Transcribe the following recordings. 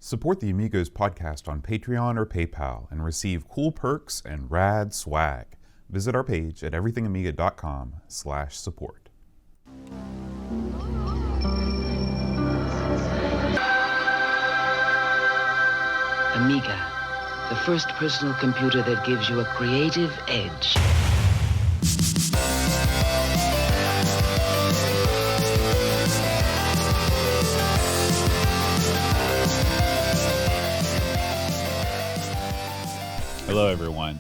Support the Amigos podcast on Patreon or PayPal and receive cool perks and rad swag. Visit our page at everythingamiga.com/support. Amiga, the first personal computer that gives you a creative edge. Hello, everyone.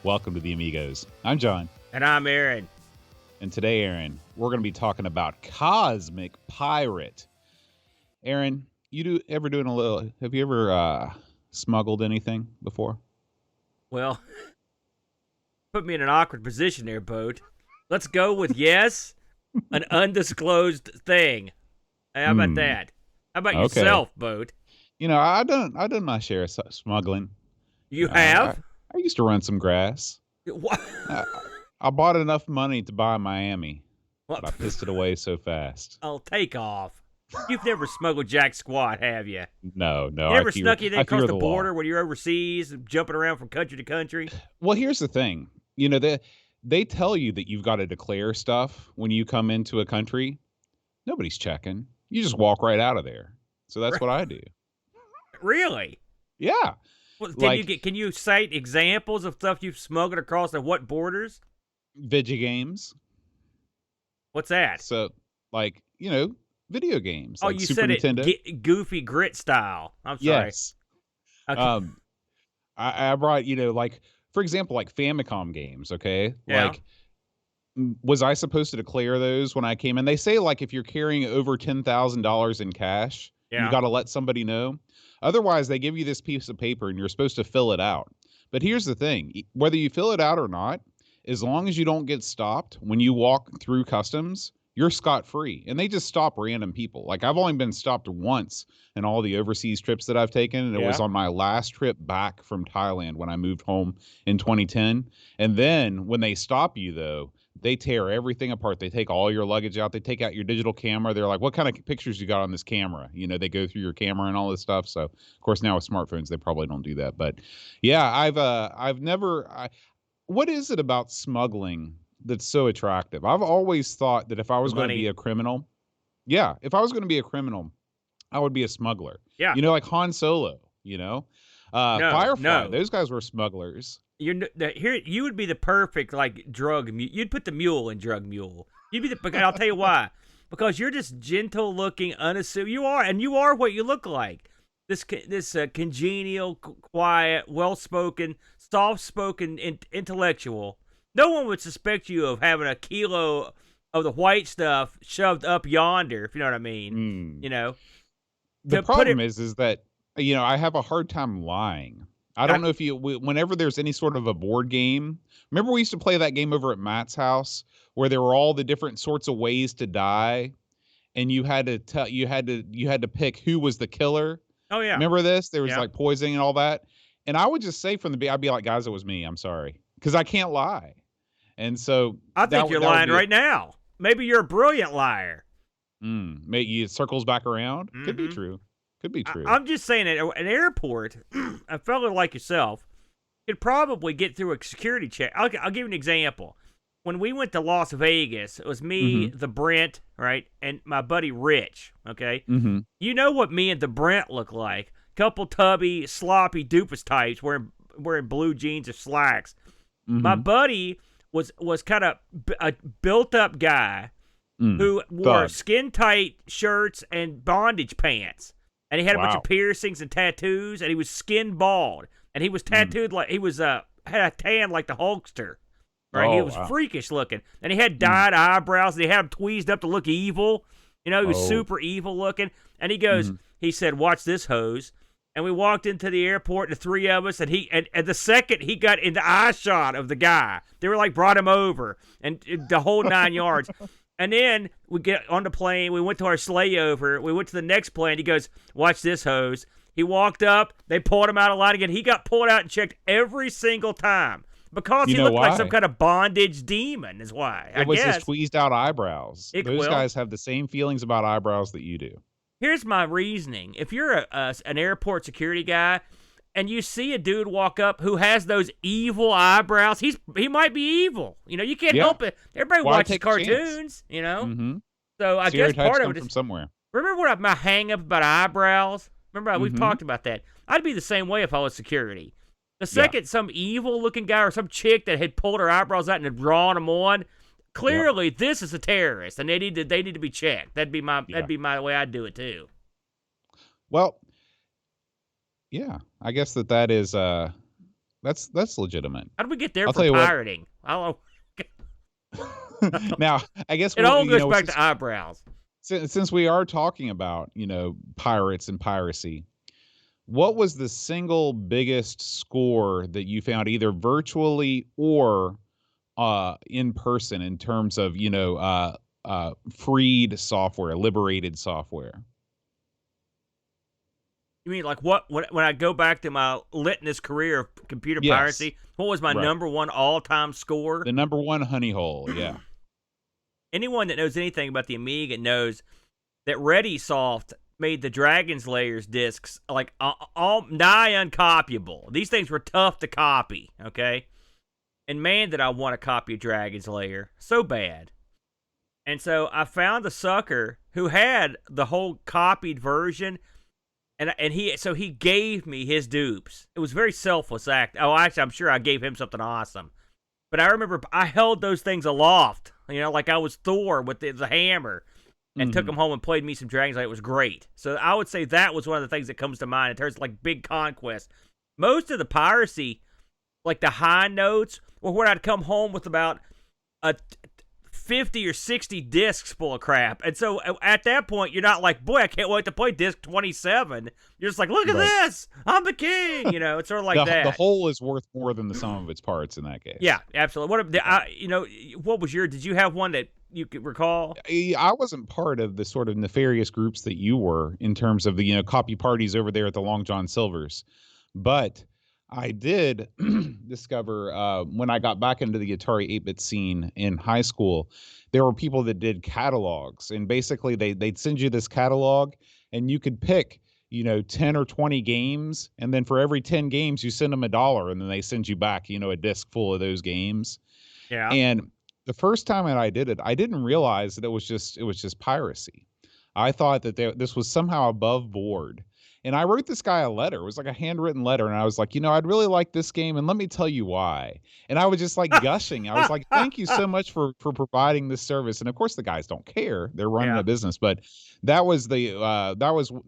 Welcome to the Amigos. I'm John. And I'm Aaron. And today, Aaron, we're going to be talking about Cosmic Pirate. Aaron, have you ever smuggled anything before? Well, put me in an awkward position there, Boat. Let's go with yes, an undisclosed thing. Hey, how about that? How about yourself, Boat? You know, I've done my share of smuggling. You have? I used to run some grass. What? I bought enough money to buy Miami, What? but I pissed it away so fast. I'll take off. You've never smuggled jack squat, have you? No. You ever snuck anything across the border when you're overseas, jumping around from country to country? Well, here's the thing. You know, they tell you that you've got to declare stuff when you come into a country. Nobody's checking. You just walk right out of there. So that's what I do. Really? Yeah. Well, can you cite examples of stuff you've smuggled across and what borders? Video games. What's that? So, like, you know, video games. Oh, like you Super said Nintendo. it Goofy Grit style. I'm sorry. Yes. Okay. I brought, you know, like, for example, like Famicom games, okay? Yeah. Like, was I supposed to declare those when I came in? They say, like, if you're carrying over $10,000 in cash, you got to let somebody know. Otherwise, they give you this piece of paper and you're supposed to fill it out. But here's the thing. Whether you fill it out or not, as long as you don't get stopped when you walk through customs, you're scot-free. And they just stop random people. Like, I've only been stopped once in all the overseas trips that I've taken. And it was on my last trip back from Thailand when I moved home in 2010. And then when they stop you, though, they tear everything apart. They take all your luggage out. They take out your digital camera. They're like, what kind of pictures you got on this camera? You know, they go through your camera and all this stuff. So, of course, now with smartphones, they probably don't do that. But yeah, what is it about smuggling that's so attractive? I've always thought that if I was going to be a criminal, I would be a smuggler. Yeah. You know, like Han Solo, you know, Firefly, those guys were smugglers. You would be the perfect drug mule. You'd put the mule in drug mule. You'd be I'll tell you why. Because you're just gentle looking, unassuming. You are what you look like. This congenial, quiet, well spoken, soft spoken intellectual. No one would suspect you of having a kilo of the white stuff shoved up yonder, if you know what I mean. You know. The problem is that, you know, I have a hard time lying. I don't know if whenever there's any sort of a board game, remember we used to play that game over at Matt's house where there were all the different sorts of ways to die, and you had to pick who was the killer. Oh yeah. Remember this? There was like poisoning and all that. And I would just say I'd be like, guys, it was me. I'm sorry. Because I can't lie. And so I think you're lying right now. Maybe you're a brilliant liar. Maybe it circles back around. Could be true. Could be true. I'm just saying, at an airport, a fellow like yourself could probably get through a security check. I'll give you an example. When we went to Las Vegas, it was me, the Brent, right, and my buddy Rich, okay? You know what me and the Brent look like. Couple tubby, sloppy doofus types wearing blue jeans or slacks. My buddy was kind of a built-up guy who wore skin-tight shirts and bondage pants. And he had a bunch of piercings and tattoos, and he was skin bald. And he was tattooed like he was had a tan like the Hulkster. Right? He was freakish looking. And he had dyed eyebrows, and he had them tweezed up to look evil. You know, he was super evil looking. And he goes, he said, "Watch this hose." And we walked into the airport, the three of us, and the second he got in the eye shot of the guy, they were like brought him over and the whole 9 yards. And then we get on the plane. We went to our slayover. We went to the next plane. He goes, "Watch this hose." He walked up. They pulled him out of line again. He got pulled out and checked every single time because he looked like some kind of bondage demon is why. It was his tweezed out eyebrows. Those guys have the same feelings about eyebrows that you do. here's my reasoning. If you're an airport security guy and you see a dude walk up who has those evil eyebrows, he might be evil. You can't help it. Everybody watches cartoons, Mm-hmm. So I guess part of it is from somewhere. Remember my hang up about eyebrows? Remember we've talked about that. I'd be the same way if I was security. The second some evil looking guy or some chick that had pulled her eyebrows out and had drawn them on, clearly this is a terrorist and they need to be checked. That'd be my way I'd do it too. Well, yeah, I guess that is that's legitimate. How did we get there from pirating? I don't know. Now, I guess it all goes back to eyebrows. Since we are talking about, pirates and piracy, what was the single biggest score that you found either virtually or in person in terms of, freed software, liberated software? You mean like when I go back to my litmus career of computer piracy, what was my number one all-time score? The number one honey hole, yeah. Anyone that knows anything about the Amiga knows that ReadySoft made the Dragon's Layers discs like all nigh uncopyable. These things were tough to copy, okay? And man, did I want to copy a Dragon's Lair so bad. And so I found a sucker who had the whole copied version. And he gave me his dupes. It was a very selfless act. Oh, actually, I'm sure I gave him something awesome. But I remember I held those things aloft, like I was Thor with the hammer, and took them home and played me some Dragon's Lair. It was great. So I would say that was one of the things that comes to mind in terms of like big conquest. Most of the piracy, like the high notes, were when I'd come home with about a 50 or 60 discs full of crap. And so at that point, you're not like, boy, I can't wait to play disc 27. You're just like, look at this. I'm the king. It's sort of like that. The whole is worth more than the sum of its parts in that case. Yeah, absolutely. What was did you have one that you could recall? I wasn't part of the sort of nefarious groups that you were in terms of the, copy parties over there at the Long John Silver's. But I did discover when I got back into the Atari 8-bit scene in high school, there were people that did catalogs, and basically they'd send you this catalog and you could pick, 10 or 20 games. And then for every 10 games, you send them $1 and then they send you back, a disc full of those games. Yeah. And the first time that I did it, I didn't realize that it was just piracy. I thought that this was somehow above board. And I wrote this guy a letter. It was like a handwritten letter. And I was like, I'd really like this game. And let me tell you why. And I was just like gushing. I was like, thank you so much for providing this service. And of course, the guys don't care. They're running a business. But that was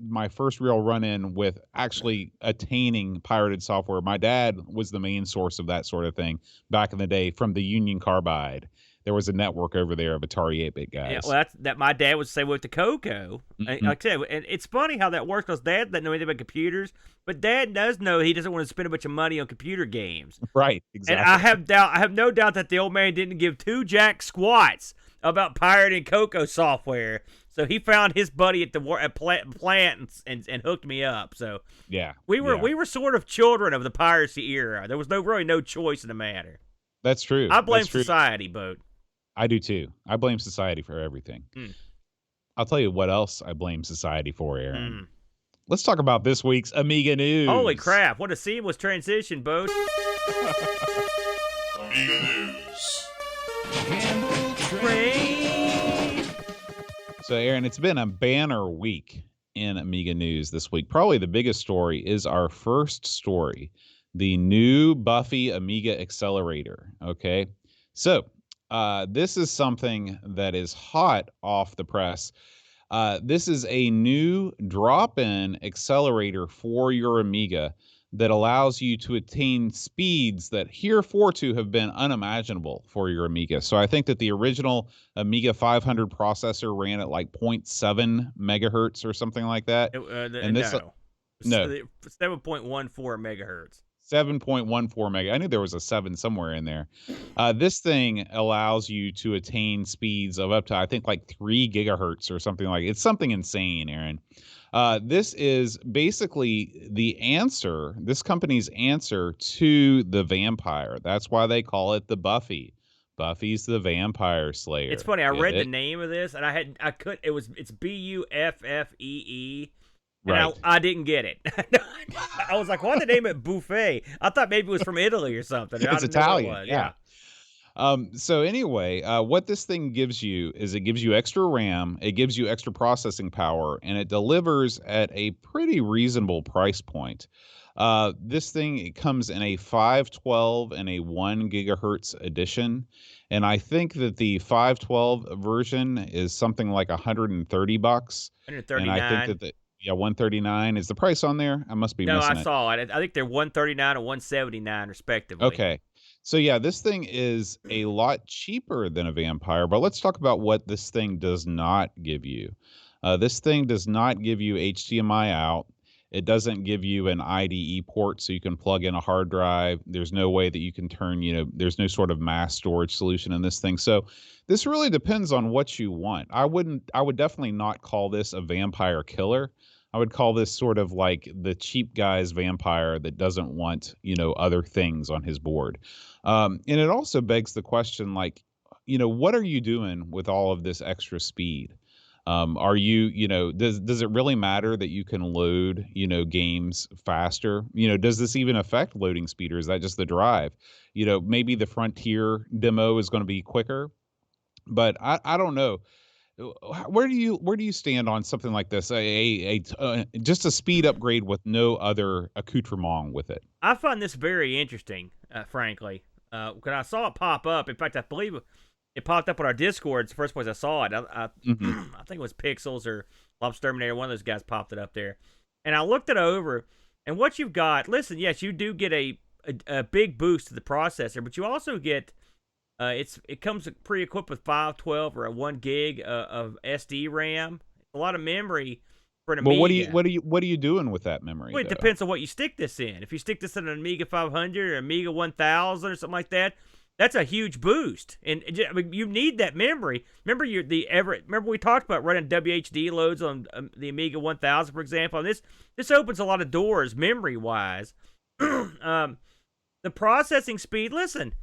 my first real run in with actually attaining pirated software. My dad was the main source of that sort of thing back in the day from the Union Carbide. There was a network over there of Atari 8-bit guys. Yeah, well, that my dad would say with the Coco. Like I said, and it's funny how that works because Dad doesn't know anything about computers, but Dad does know he doesn't want to spend a bunch of money on computer games. Right, exactly. And I have no doubt that the old man didn't give two jack squats about pirating Coco software. So he found his buddy at the plant and hooked me up. So yeah, we were sort of children of the piracy era. There was really no choice in the matter. That's true. I blame society, Boat. I do too. I blame society for everything. I'll tell you what else I blame society for, Aaron. Let's talk about this week's Amiga news. Holy crap! What a seamless transition, Boat. Amiga news. So, Aaron, it's been a banner week in Amiga news this week. Probably the biggest story is our first story, the new Buffy Amiga Accelerator. Okay, so this is something that is hot off the press. This is a new drop-in accelerator for your Amiga that allows you to attain speeds that heretofore have been unimaginable for your Amiga. So I think that the original Amiga 500 processor ran at like 0.7 megahertz or something like that. And this, no, 7.14 megahertz. 7.14 mega. I knew there was a 7 somewhere in there. This thing allows you to attain speeds of up to, I think, like 3 gigahertz or something like. It's something insane, Aaron. This is basically the answer, this company's answer to the Vampire. That's why they call it the Buffy. Buffy's the Vampire Slayer. It's funny. I Get read the it? name of this, and it's Buffee. And Right. I didn't get it. I was like, why the name it Buffet? I thought maybe it was from Italy or something. I It's didn't know what it Italian. was. Yeah. So anyway, what this thing gives you is it gives you extra RAM, it gives you extra processing power, and it delivers at a pretty reasonable price point. This thing, it comes in a 512 and a 1 gigahertz edition. And I think that the 512 version is something like $130. And I think 139. that 139 is the price on there. I must be No, missing I it. saw it. I think they're 139 and 179 respectively. Okay. So yeah, this thing is a lot cheaper than a Vampire, but let's talk about what this thing does not give you. This thing does not give you HDMI out. It doesn't give you an IDE port so you can plug in a hard drive. There's no way that you can turn, there's no sort of mass storage solution in this thing. So this really depends on what you want. I would definitely not call this a Vampire killer. I would call this sort of like the cheap guy's Vampire that doesn't want, other things on his board. And it also begs the question, like, what are you doing with all of this extra speed? Are you, does it really matter that you can load, games faster? Does this even affect loading speed, or is that just the drive? Maybe the Frontier demo is going to be quicker, but I don't know. Where do you stand on something like this? Just a speed upgrade with no other accoutrement with it. I find this very interesting, frankly. When I saw it pop up, in fact, I believe it popped up on our Discord. It's the first place I saw it. I think it was Pixels or Lobsterminator. One of those guys popped it up there. And I looked it over, and what you've got, listen, yes, you do get a big boost to the processor, but you also get, it comes pre-equipped with 512 or a 1 gig of SD RAM. A lot of memory for an Amiga. Well, what are you doing with that memory? Well, it depends on what you stick this in. If you stick this in an Amiga 500 or Amiga 1000 or something like that, that's a huge boost. And I mean, you need that memory. Remember we talked about running WHD loads on the Amiga 1000, for example. And this opens a lot of doors memory-wise. The processing speed, listen,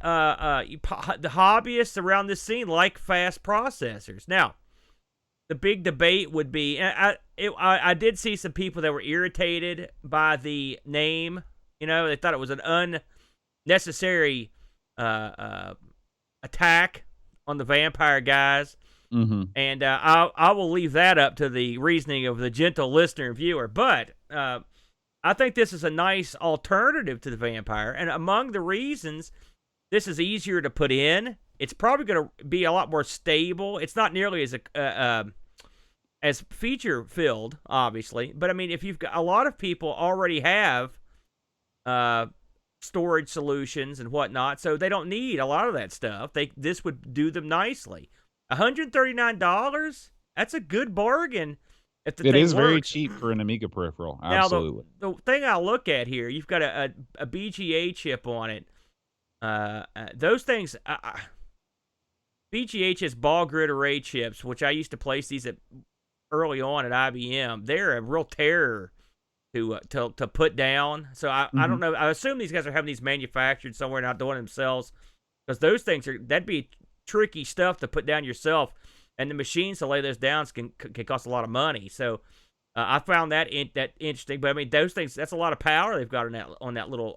the hobbyists around this scene like fast processors. Now, the big debate would be, I did see some people that were irritated by the name. They thought it was an unnecessary attack on the Vampire guys. Mm-hmm. And I will leave that up to the reasoning of the gentle listener and viewer. But I think this is a nice alternative to the Vampire. And among the reasons, this is easier to put in. It's probably going to be a lot more stable. It's not nearly as feature filled, obviously. But I mean, if you've got a lot of people already have storage solutions and whatnot, so they don't need a lot of that stuff. This would do them nicely. $139. That's a good bargain. If the it thing is works. very cheap for an Amiga peripheral. Absolutely. Now, the thing I look at here, you've got a BGA chip on it. Those things, BGA has ball grid array chips, which I used to place these early on at IBM. They're a real terror to put down. So I don't know. I assume these guys are having these manufactured somewhere, not doing it themselves, because those things that'd be tricky stuff to put down yourself, and the machines to lay those down can cost a lot of money. So I found that interesting. But I mean, those things, that's a lot of power they've got on that little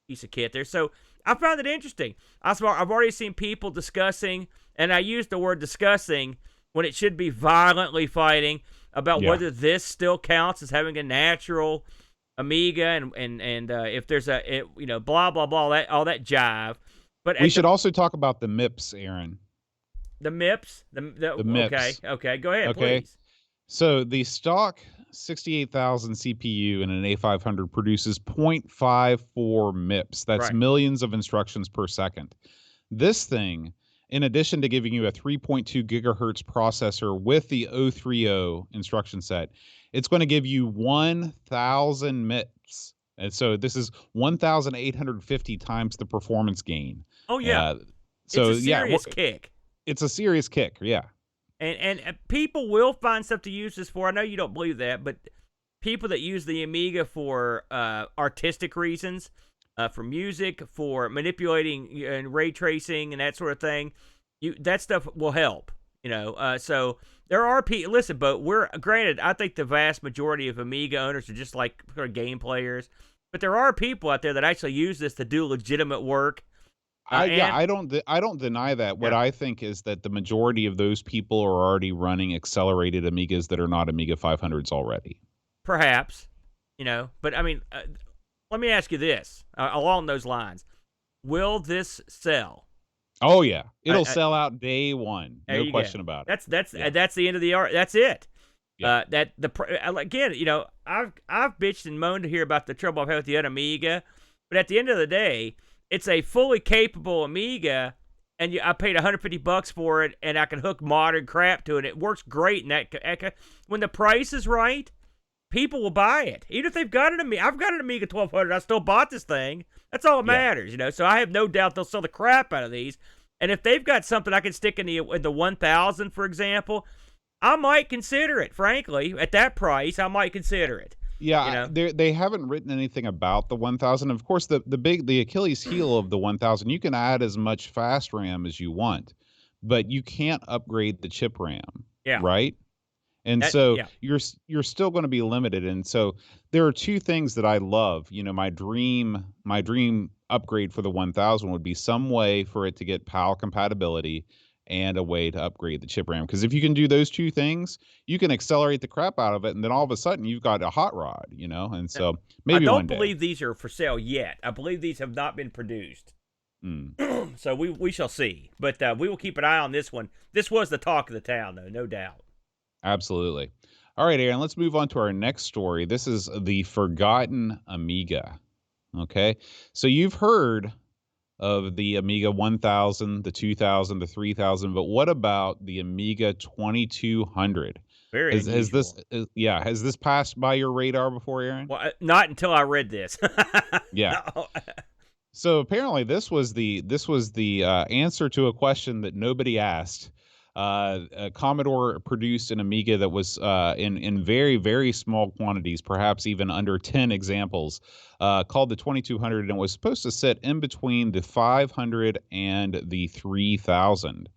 piece of kit there. So I found it interesting. I've already seen people discussing, and I use the word discussing when it should be violently fighting about whether this still counts as having a natural Amiga, and if there's blah blah blah, all that jive. But we should also talk about the MIPS, Aaron. The MIPS, the MIPS. Okay, go ahead, please. So the stock 68,000 CPU in an A500 produces 0.54 MIPS. That's millions of instructions per second. This thing, in addition to giving you a 3.2 gigahertz processor with the 030 instruction set, it's going to give you 1,000 MIPS. And so this is 1,850 times the performance gain. Oh, yeah. So it's a serious kick. It's a serious kick, yeah. And people will find stuff to use this for. I know you don't believe that, but people that use the Amiga for artistic reasons, for music, for manipulating and ray tracing and that sort of thing. That stuff will help. So there are people. Listen, but granted. I think the vast majority of Amiga owners are just like sort of game players. But there are people out there that actually use this to do legitimate work. I don't deny that. What I think is that the majority of those people are already running accelerated Amigas that are not Amiga 500s already. Perhaps, but I mean, let me ask you this along those lines: will this sell? Oh yeah, it'll sell out day one, no question about it. That's the end of the art. That's it. Yeah. Again, I've bitched and moaned to hear about the trouble I've had with the Amiga, but at the end of the day, it's a fully capable Amiga, and I paid $150 for it, and I can hook modern crap to it. It works great. And when the price is right, people will buy it, even if they've got an Amiga. I've got an Amiga 1200. I still bought this thing. That's all that matters, So I have no doubt they'll sell the crap out of these. And if they've got something I can stick in the 1000, for example, I might consider it. Frankly, at that price, I might consider it. Yeah, they haven't written anything about the 1000. Of course, the Achilles heel of the 1000, you can add as much fast RAM as you want, but you can't upgrade the chip RAM. Yeah. Right? And you're still going to be limited. And so there are two things that I love. My dream upgrade for the 1000 would be some way for it to get PAL compatibility and a way to upgrade the chip RAM. Because if you can do those two things, you can accelerate the crap out of it, and then all of a sudden you've got a hot rod, And so maybe I one don't day. believe these are for sale yet. I believe these have not been produced. So we shall see. But we will keep an eye on this one. This was the talk of the town, though, no doubt. Absolutely. All right, Aaron, let's move on to our next story. This is the Forgotten Amiga. Okay, so you've heard of the Amiga 1000, the 2000, the 3000, but what about the Amiga 2200? Very has this passed by your radar before, Aaron? Well, not until I read this. Yeah. No. So apparently this was the answer to a question that nobody asked. Commodore produced an Amiga that was in very, very small quantities, perhaps even under 10 examples, called the 2200, and it was supposed to sit in between the 500 and the 3000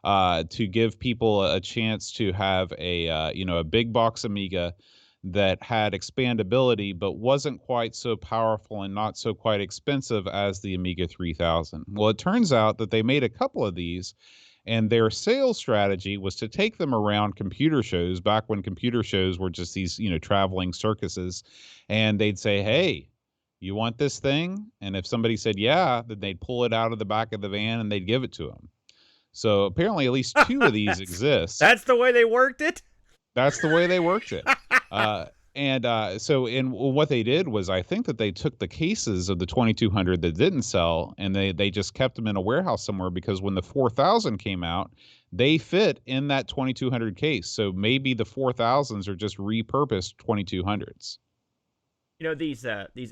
to give people a chance to have a big box Amiga that had expandability but wasn't quite so powerful and not so quite expensive as the Amiga 3000. Well, it turns out that they made a couple of these, and their sales strategy was to take them around computer shows back when computer shows were just these, traveling circuses. And they'd say, hey, you want this thing? And if somebody said, yeah, then they'd pull it out of the back of the van and they'd give it to them. So apparently at least two of these exist. That's the way they worked it? That's the way they worked it. So what they did was, I think that they took the cases of the 2200 that didn't sell, and they just kept them in a warehouse somewhere, because when the 4000 came out, they fit in that 2200 case. So maybe the 4000s are just repurposed 2200s. These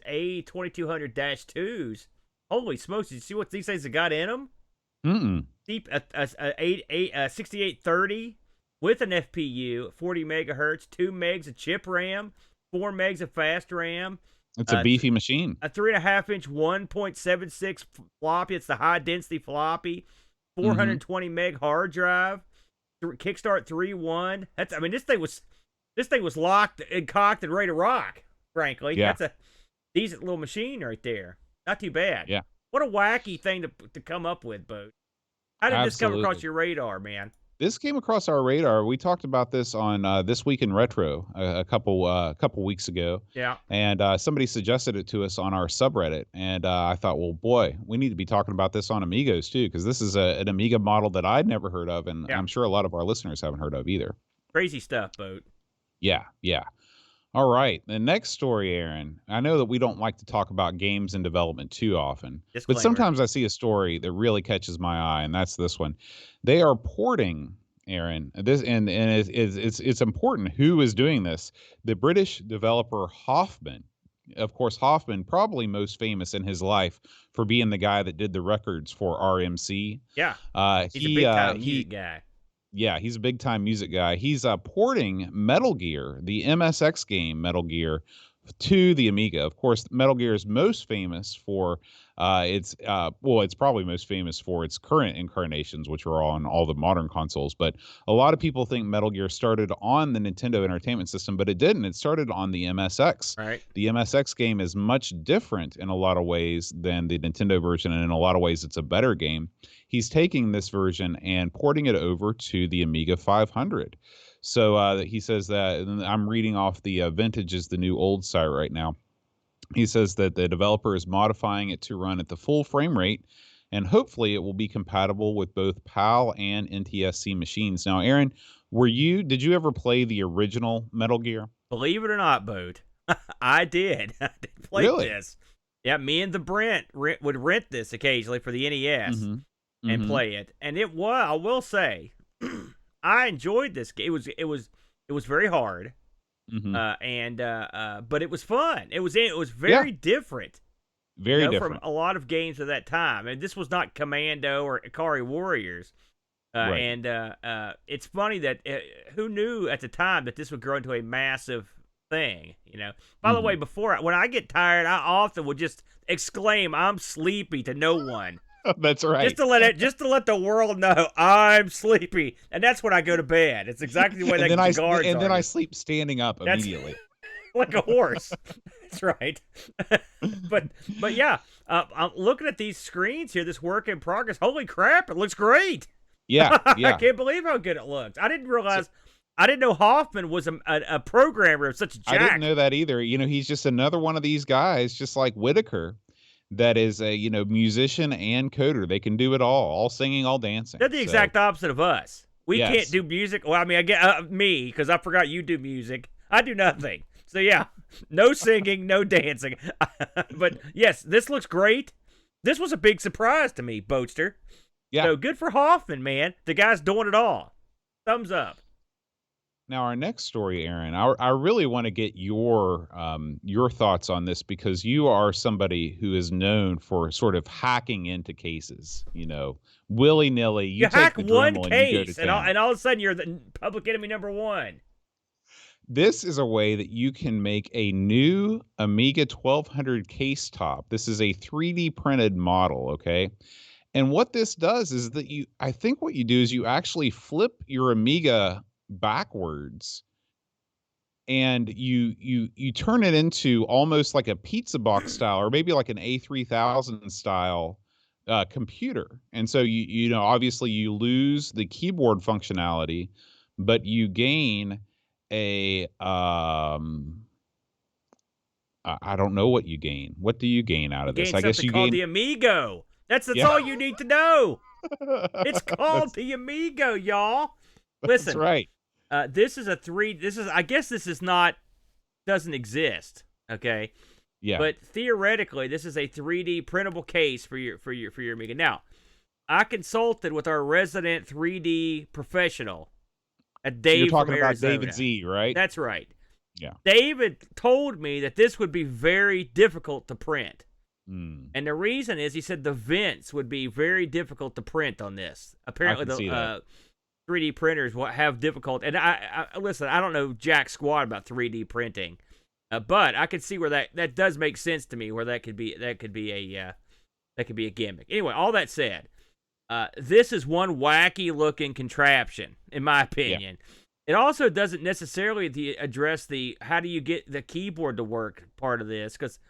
A2200-2s, holy smokes, did you see what these things have got in them? Deep, a 6830 with an FPU, 40 megahertz, 2 megs of chip RAM, 4 megs of fast RAM. It's a beefy machine. A 3.5-inch 1.76 floppy. It's the high density floppy. 420 meg hard drive. Kickstart 3.1. This thing was locked and cocked and ready to rock. Frankly, yeah. That's a decent little machine right there. Not too bad. Yeah. What a wacky thing to come up with, Bo. How did this come across your radar, man? This came across our radar. We talked about this on This Week in Retro a couple weeks ago. Yeah. And somebody suggested it to us on our subreddit. And I thought, well, boy, we need to be talking about this on Amigos, too, because this is an Amiga model that I'd never heard of, and I'm sure a lot of our listeners haven't heard of either. Crazy stuff, Boat. Yeah. All right. The next story, Aaron. I know that we don't like to talk about games in development too often, Disclaimer. but sometimes I see a story that really catches my eye, and that's this one. They are porting, Aaron, this, and it's important who is doing this. The British developer Hoffman. Of course, Hoffman, probably most famous in his life for being the guy that did the records for RMC. Yeah. He's a big-time music guy. Yeah, he's a big-time music guy. He's porting Metal Gear, the MSX game Metal Gear, to the Amiga. Of course, Metal Gear is most famous for it's probably most famous for its current incarnations, which are on all the modern consoles. But a lot of people think Metal Gear started on the Nintendo Entertainment System, but it didn't. It started on the MSX. Right. The MSX game is much different in a lot of ways than the Nintendo version, and in a lot of ways, it's a better game. He's taking this version and porting it over to the Amiga 500. So he says that, and I'm reading off the Vintage is the New Old site right now. He says that the developer is modifying it to run at the full frame rate, and hopefully it will be compatible with both PAL and NTSC machines. Now, Aaron, did you ever play the original Metal Gear? Believe it or not, Boat, I did. I did play this. Yeah, me and the Brent would rent this occasionally for the NES and play it. And I will say, I enjoyed this game. It was very hard. But it was fun. It was very different. Very different from a lot of games of that time. And this was not Commando or Ikari Warriors. Right. And it's funny that who knew at the time that this would grow into a massive thing, By the way, when I get tired, I often would just exclaim, "I'm sleepy" to no one. That's right. Just to let the world know I'm sleepy, and that's when I go to bed. It's exactly the way the guards are. And then I sleep standing up immediately, like a horse. That's right. but yeah, I'm looking at these screens here. This work in progress. Holy crap! It looks great. Yeah. I can't believe how good it looks. I didn't realize. I didn't know Hoffman was a programmer of such a jack. I didn't know that either. He's just another one of these guys, just like Whitaker, that is a musician and coder. They can do it all singing, all dancing. They're the exact opposite of us. We Yes. can't do music. Well, I mean, I get me because I forgot you do music. I do nothing. So yeah, no singing, no dancing. But yes, this looks great. This was a big surprise to me, Boatster. Yeah. So good for Hoffman, man. The guy's doing it all. Thumbs up. Now, our next story, Aaron, I really want to get your thoughts on this, because you are somebody who is known for sort of hacking into cases, willy-nilly. You hack one case, and all of a sudden you're the public enemy number one. This is a way that you can make a new Amiga 1200 case top. This is a 3D printed model, okay? And what this does is that I think what you do is you actually flip your Amiga backwards, and you turn it into almost like a pizza box style, or maybe like an A3000 style computer. And so obviously you lose the keyboard functionality, but you gain a I don't know what you gain. What do you gain out of this? I guess you gain the Amigo. That's all you need to know. It's called the Amigo, y'all. Listen, that's right. This is I guess this is not, doesn't exist. Okay. Yeah. But theoretically, this is a 3D printable case for your Amiga. Now, I consulted with our resident 3D professional, Dave. You're talking from about Arizona. David Z, right? That's right. Yeah. David told me that this would be very difficult to print. Mm. And the reason is, he said the vents would be very difficult to print on this. Apparently, the 3D printers will have difficult. And I listen, I don't know jack squat about 3D printing, but I could see where that does make sense to me. Where that could be a gimmick. Anyway, all that said, this is one wacky looking contraption, in my opinion. Yeah. It also doesn't necessarily address the how do you get the keyboard to work part of this, because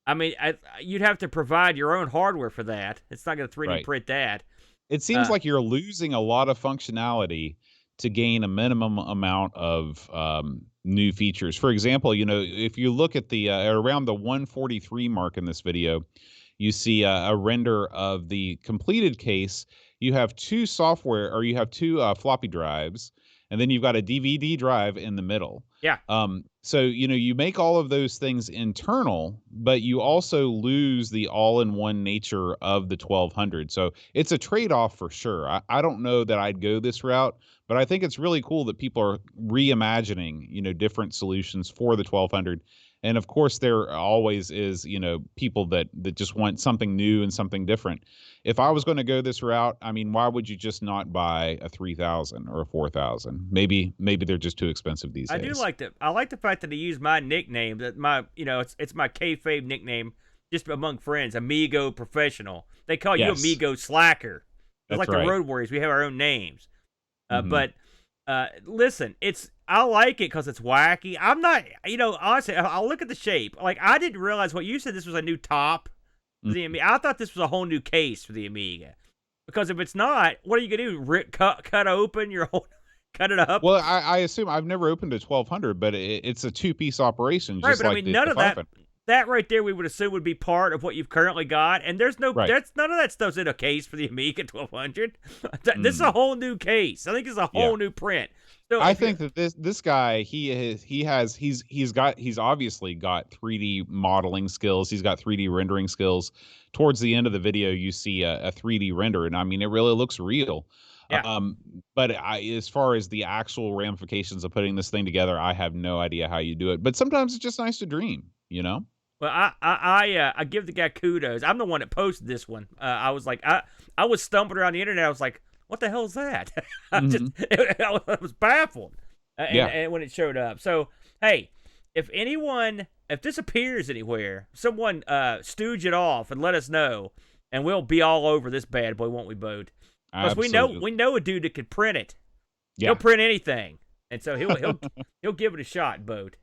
I mean, you'd have to provide your own hardware for that. It's not going to 3D print that. It seems like you're losing a lot of functionality to gain a minimum amount of new features. For example, if you look at the around the 143 mark in this video, you see a render of the completed case. You have two floppy drives, and then you've got a DVD drive in the middle. Yeah. So, you make all of those things internal, but you also lose the all-in-one nature of the 1200. So it's a trade-off for sure. I don't know that I'd go this route, but I think it's really cool that people are reimagining, different solutions for the 1200. And of course, there always is, people that just want something new and something different. If I was going to go this route, I mean, why would you just not buy a 3000 or a 4000? Maybe they're just too expensive these days. I like the fact that he used my nickname, that it's my kayfabe nickname just among friends, Amigo Professional. They call you Amigo Slacker. It's like right. the Road Warriors. We have our own names. But listen, I like it because it's wacky. I'm not, honestly, I'll look at the shape. Like, I didn't realize what you said. This was a new top for the Amiga. I thought this was a whole new case for the Amiga. Because if it's not, what are you gonna do? Cut open your whole, cut it up? Well, I assume I've never opened a 1200, but it's a 2-piece operation. Right, just but like I mean, none of that. That right there, we would assume would be part of what you've currently got, and there's none of that stuff's in a case for the Amiga 1200. This is a whole new case. I think it's a whole new print. So I think that this guy he's obviously got 3D modeling skills. He's got 3D rendering skills. Towards the end of the video, you see a 3D render, and I mean, it really looks real. Yeah. But as far as the actual ramifications of putting this thing together, I have no idea how you do it. But sometimes it's just nice to dream, Well, I give the guy kudos. I'm the one that posted this one. I was like, I was stumbling around the internet. I was like, what the hell is that? I was baffled. And when it showed up. So, hey, if this appears anywhere, someone stooge it off and let us know, and we'll be all over this bad boy, won't we, Bode? Because we know a dude that could print it. Yeah. He'll print anything, and so he'll give it a shot, Bode.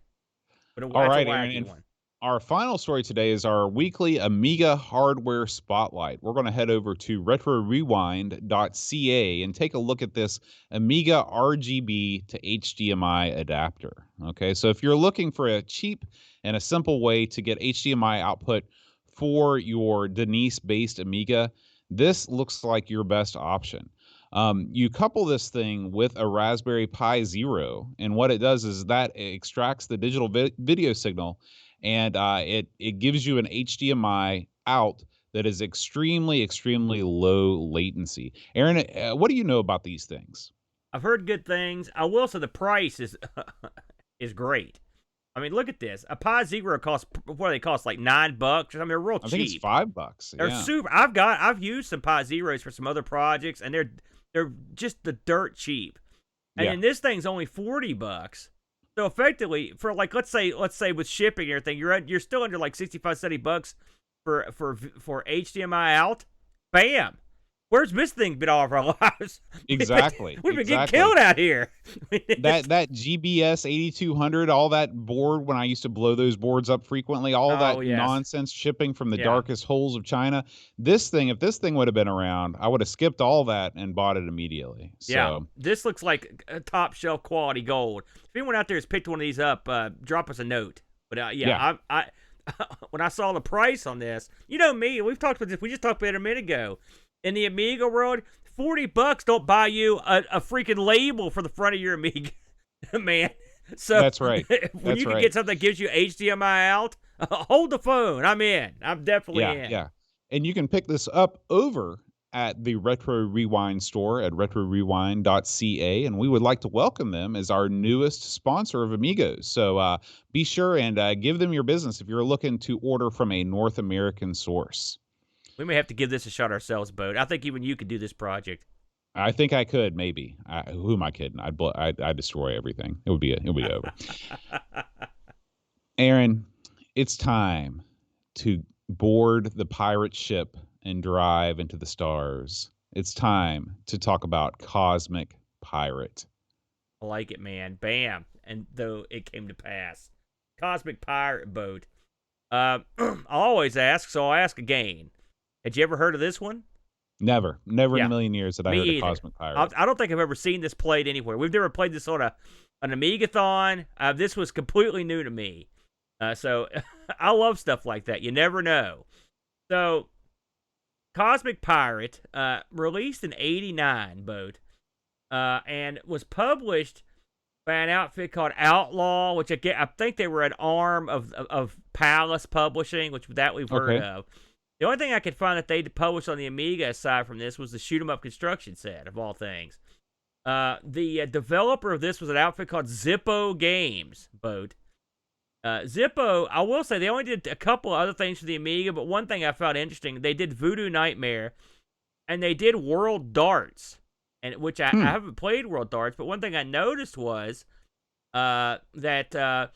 But all right, a Aaron, wacky one. Our final story today is our weekly Amiga hardware spotlight. We're going to head over to retrorewind.ca and take a look at this Amiga RGB to HDMI adapter. Okay, so if you're looking for a cheap and a simple way to get HDMI output for your Denise-based Amiga, this looks like your best option. You couple this thing with a Raspberry Pi Zero, and what it does is that it extracts the digital video signal, and it gives you an HDMI out that is extremely, extremely low latency. Aaron, what do you know about these things? I've heard good things. I will say the price is is great. I mean, look at this. A Pi Zero costs, what do they cost, like $9? I mean, they're real cheap. I think it's $5. They're super. I've used some Pi Zeros for some other projects, and they're just the dirt cheap. And then this thing's only $40. So effectively, for like let's say with shipping and everything, you're still under like $65-$70 for HDMI out. Bam. Where's this thing been all of our lives? Exactly. We've been getting killed out here. that GBS 8200, all that board, when I used to blow those boards up frequently, all that nonsense shipping from the darkest holes of China. If this thing would have been around, I would have skipped all that and bought it immediately. So. Yeah, this looks like a top shelf quality gold. If anyone out there has picked one of these up, drop us a note. But I when I saw the price on this, you know me, we've talked about this. We just talked about it a minute ago. In the Amiga world, $40 don't buy you a freaking label for the front of your Amiga, man. So that's right. When you can get something that gives you HDMI out, hold the phone. I'm in. I'm definitely in. Yeah, and you can pick this up over at the Retro Rewind store at retrorewind.ca, and we would like to welcome them as our newest sponsor of Amigos. So be sure and give them your business if you're looking to order from a North American source. We may have to give this a shot ourselves, Bode. I think even you could do this project. I think I could, maybe. Who am I kidding? I'd destroy everything. It would be over. Aaron, it's time to board the pirate ship and drive into the stars. It's time to talk about Cosmic Pirate. I like it, man. Bam. And though it came to pass. Cosmic Pirate, Bode. I always ask, so I'll ask again. Had you ever heard of this one? Never in a million years that I heard of Cosmic Pirate. I don't think I've ever seen this played anywhere. We've never played this on an Amigathon. This was completely new to me. So I love stuff like that. You never know. So Cosmic Pirate, released in '89, Bode, and was published by an outfit called Outlaw, which I think they were an arm of Palace Publishing, which we've heard of. The only thing I could find that they published on the Amiga aside from this was the Shoot 'em Up construction set, of all things. The developer of this was an outfit called Zippo Games, Bode. Zippo, I will say, they only did a couple other things for the Amiga, but one thing I found interesting, they did Voodoo Nightmare, and they did World Darts, and which I haven't played World Darts, but one thing I noticed was that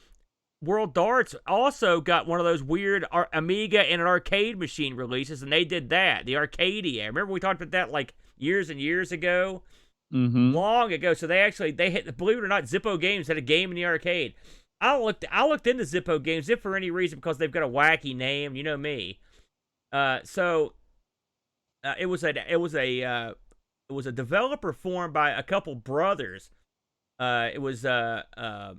World Darts also got one of those weird Amiga and an arcade machine releases, and they did that, the Arcadia. Remember we talked about that like years and years ago? Long ago. So they hit, believe it or not, Zippo Games had a game in the arcade. I looked into Zippo Games if for any reason because they've got a wacky name, you know me. So it was a developer formed by a couple brothers. It was the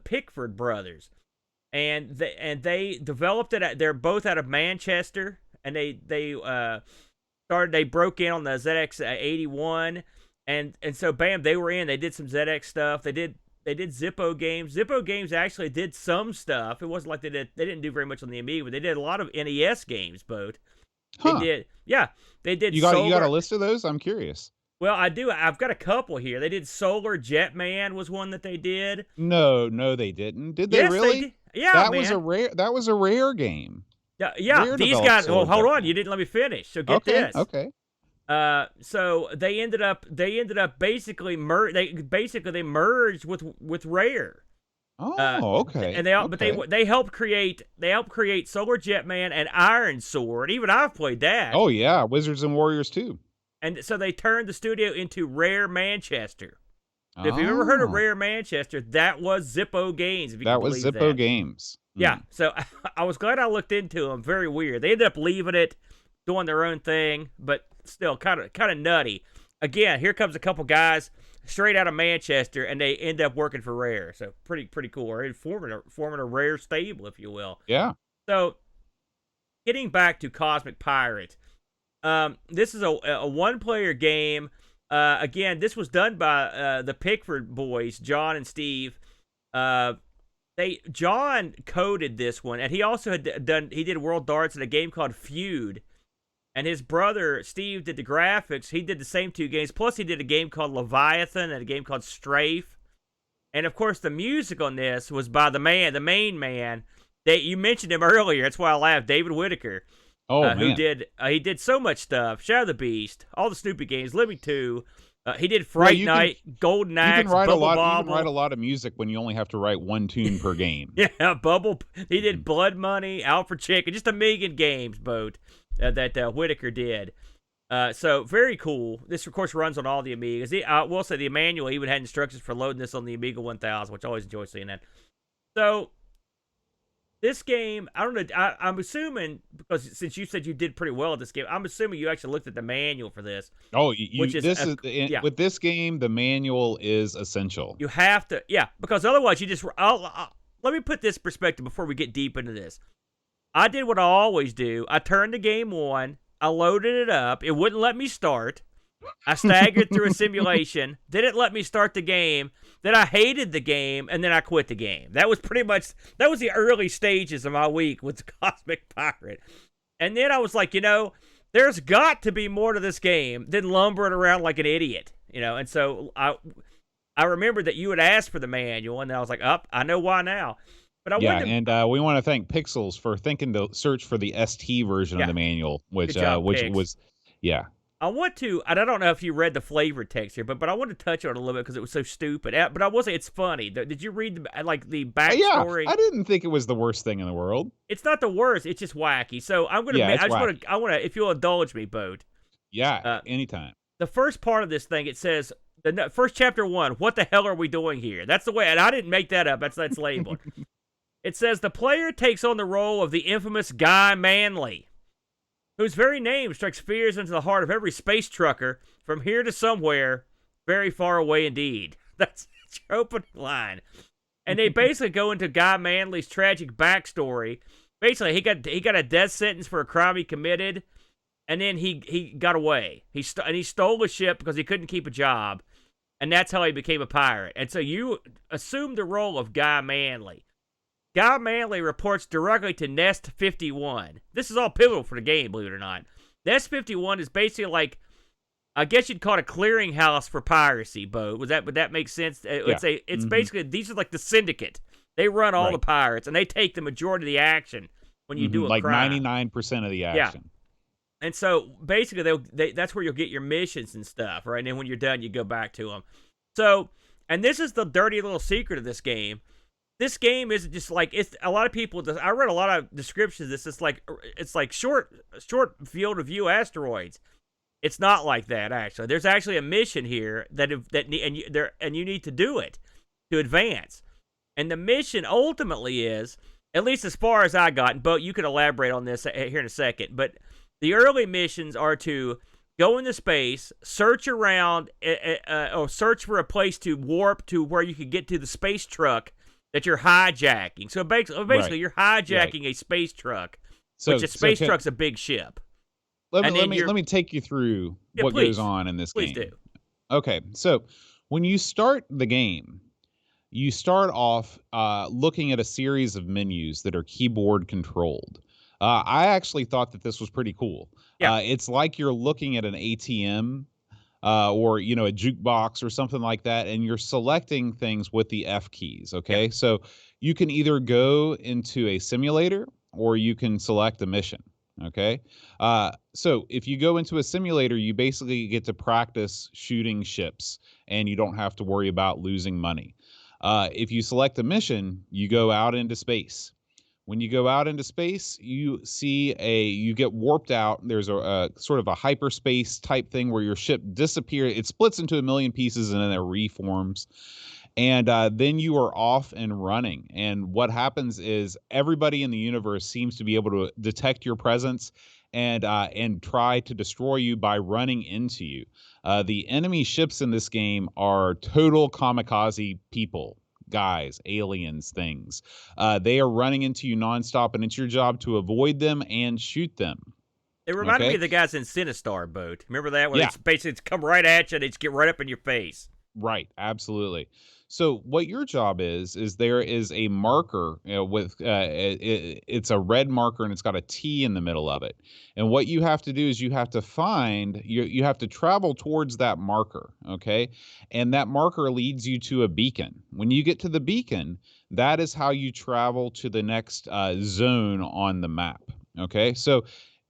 Pickford brothers, and they developed it. They're both out of Manchester, and they broke in on the ZX81, and so bam, they were in. They did some ZX stuff. They did Zippo Games. Zippo Games actually did some stuff. It wasn't like they didn't do very much on the Amiga, but they did a lot of NES games, both. Huh. They did. You got a list of those? I'm curious. Well, I do. I've got a couple here. They did Solar Jetman was one that they did. No, they didn't. Did they yes, really? They did. Yeah, that was a rare game. Yeah. Rare These guys. Well, hold Jetman. on. You didn't let me finish. So get this. Okay. So they ended up basically they merged with Rare. Oh, okay. And they helped create Solar Jetman and Iron Sword. Even I've played that. Oh yeah, Wizards and Warriors too. And so they turned the studio into Rare Manchester. So if you've ever heard of Rare Manchester, that was Zippo Games. That was Zippo Games. Yeah. So I was glad I looked into them. Very weird. They ended up leaving it, doing their own thing, but still kind of nutty. Again, here comes a couple guys straight out of Manchester, and they end up working for Rare. So pretty cool. Or forming a Rare stable, if you will. Yeah. So getting back to Cosmic Pirate, this is a one-player game. Again, this was done by the Pickford boys, John and Steve. John coded this one, and he also did World Darts in a game called Feud. And his brother, Steve, did the graphics. He did the same two games. Plus, he did a game called Leviathan and a game called Strafe. And, of course, the music on this was by the main man. You mentioned him earlier. That's why I laughed. David Whitaker. Oh, man. He did so much stuff. Shadow of the Beast, all the Snoopy games, Living 2. He did Fright Night, Golden Axe, you can write Bubble a lot. Bobble. You can write a lot of music when you only have to write one tune per game. Yeah, Bubble. He did Blood Money, Alfred Chicken, just a million games, both. That Whitaker did. So very cool. This, of course, runs on all the Amigas. I will say the manual even had instructions for loading this on the Amiga 1000, which I always enjoy seeing that. So this game, I don't know. I'm assuming, because since you said you did pretty well at this game, I'm assuming you actually looked at the manual for this. Oh, with this game, the manual is essential. You have to, because otherwise you just. Let me put this perspective before we get deep into this. I did what I always do. I turned the game on. I loaded it up. It wouldn't let me start. I staggered through a simulation. Didn't let me start the game. Then I hated the game, and then I quit the game. That was the early stages of my week with Cosmic Pirate. And then I was like, there's got to be more to this game than lumbering around like an idiot. And so I remembered that you had asked for the manual, and I was like, I know why now. But we want to thank Pixels for thinking to search for the ST version of the manual, which was. I want to, and I don't know if you read the flavor text here, but I want to touch on it a little bit because it was so stupid. But I will say it's funny. Did you read the backstory? Yeah, I didn't think it was the worst thing in the world. It's not the worst. It's just wacky. So I'm gonna. I want to. If you'll indulge me, Bode. Yeah, anytime. The first part of this thing, it says the first chapter 1. What the hell are we doing here? That's the way, and I didn't make that up. That's labeled. It says the player takes on the role of the infamous Guy Manley, whose very name strikes fears into the heart of every space trucker from here to somewhere very far away indeed. That's your opening line. And they basically go into Guy Manley's tragic backstory. Basically, he got a death sentence for a crime he committed, and then he got away. He stole a ship because he couldn't keep a job, and that's how he became a pirate. And so you assume the role of Guy Manley. Guy Manley reports directly to Nest 51. This is all pivotal for the game, believe it or not. Nest 51 is basically like, I guess you'd call it a clearinghouse for piracy, Bo. Would that make sense? It's basically, these are like the syndicate They run all Right. the pirates, and they take the majority of the action when you do a like crime. 99% of the action. And so basically, that's where you'll get your missions and stuff, right? And then when you're done, you go back to them. So, and this is the dirty little secret of this game. This game isn't just like it's. A lot of people. I read a lot of descriptions. It's like short field of view asteroids. It's not like that actually. There's actually a mission here and you need to do it to advance. And the mission ultimately is, at least as far as I got, and Bo, you can elaborate on this here in a second, but the early missions are to go into space, search around, or search for a place to warp to where you can get to the space truck that you're hijacking. So basically Right. you're hijacking a space truck, which a space truck's a big ship. Let me take you through what please. goes on in this game. Please do. Okay, so when you start the game, you start off looking at a series of menus that are keyboard controlled. I actually thought that this was pretty cool. Yeah. It's like you're looking at an ATM or a jukebox or something like that, and you're selecting things with the F keys. Okay, so you can either go into a simulator or you can select a mission. Okay, so if you go into a simulator, you basically get to practice shooting ships, and you don't have to worry about losing money. If you select a mission, you go out into space. When you go out into space, you get warped out. There's a sort of a hyperspace type thing where your ship disappears. It splits into a million pieces and then it reforms. And then you are off and running. And what happens is everybody in the universe seems to be able to detect your presence and try to destroy you by running into you. The enemy ships in this game are total kamikaze people. Guys, aliens, things. They are running into you nonstop, and it's your job to avoid them and shoot them. It reminded me of the guys in Sinistar Boat. Remember that? Where it's basically come right at you and they just get right up in your face. Right, absolutely. So what your job is there is a marker with it's a red marker and it's got a T in the middle of it. And what you have to do is you have to travel towards that marker, okay? And that marker leads you to a beacon. When you get to the beacon, that is how you travel to the next zone on the map, okay? So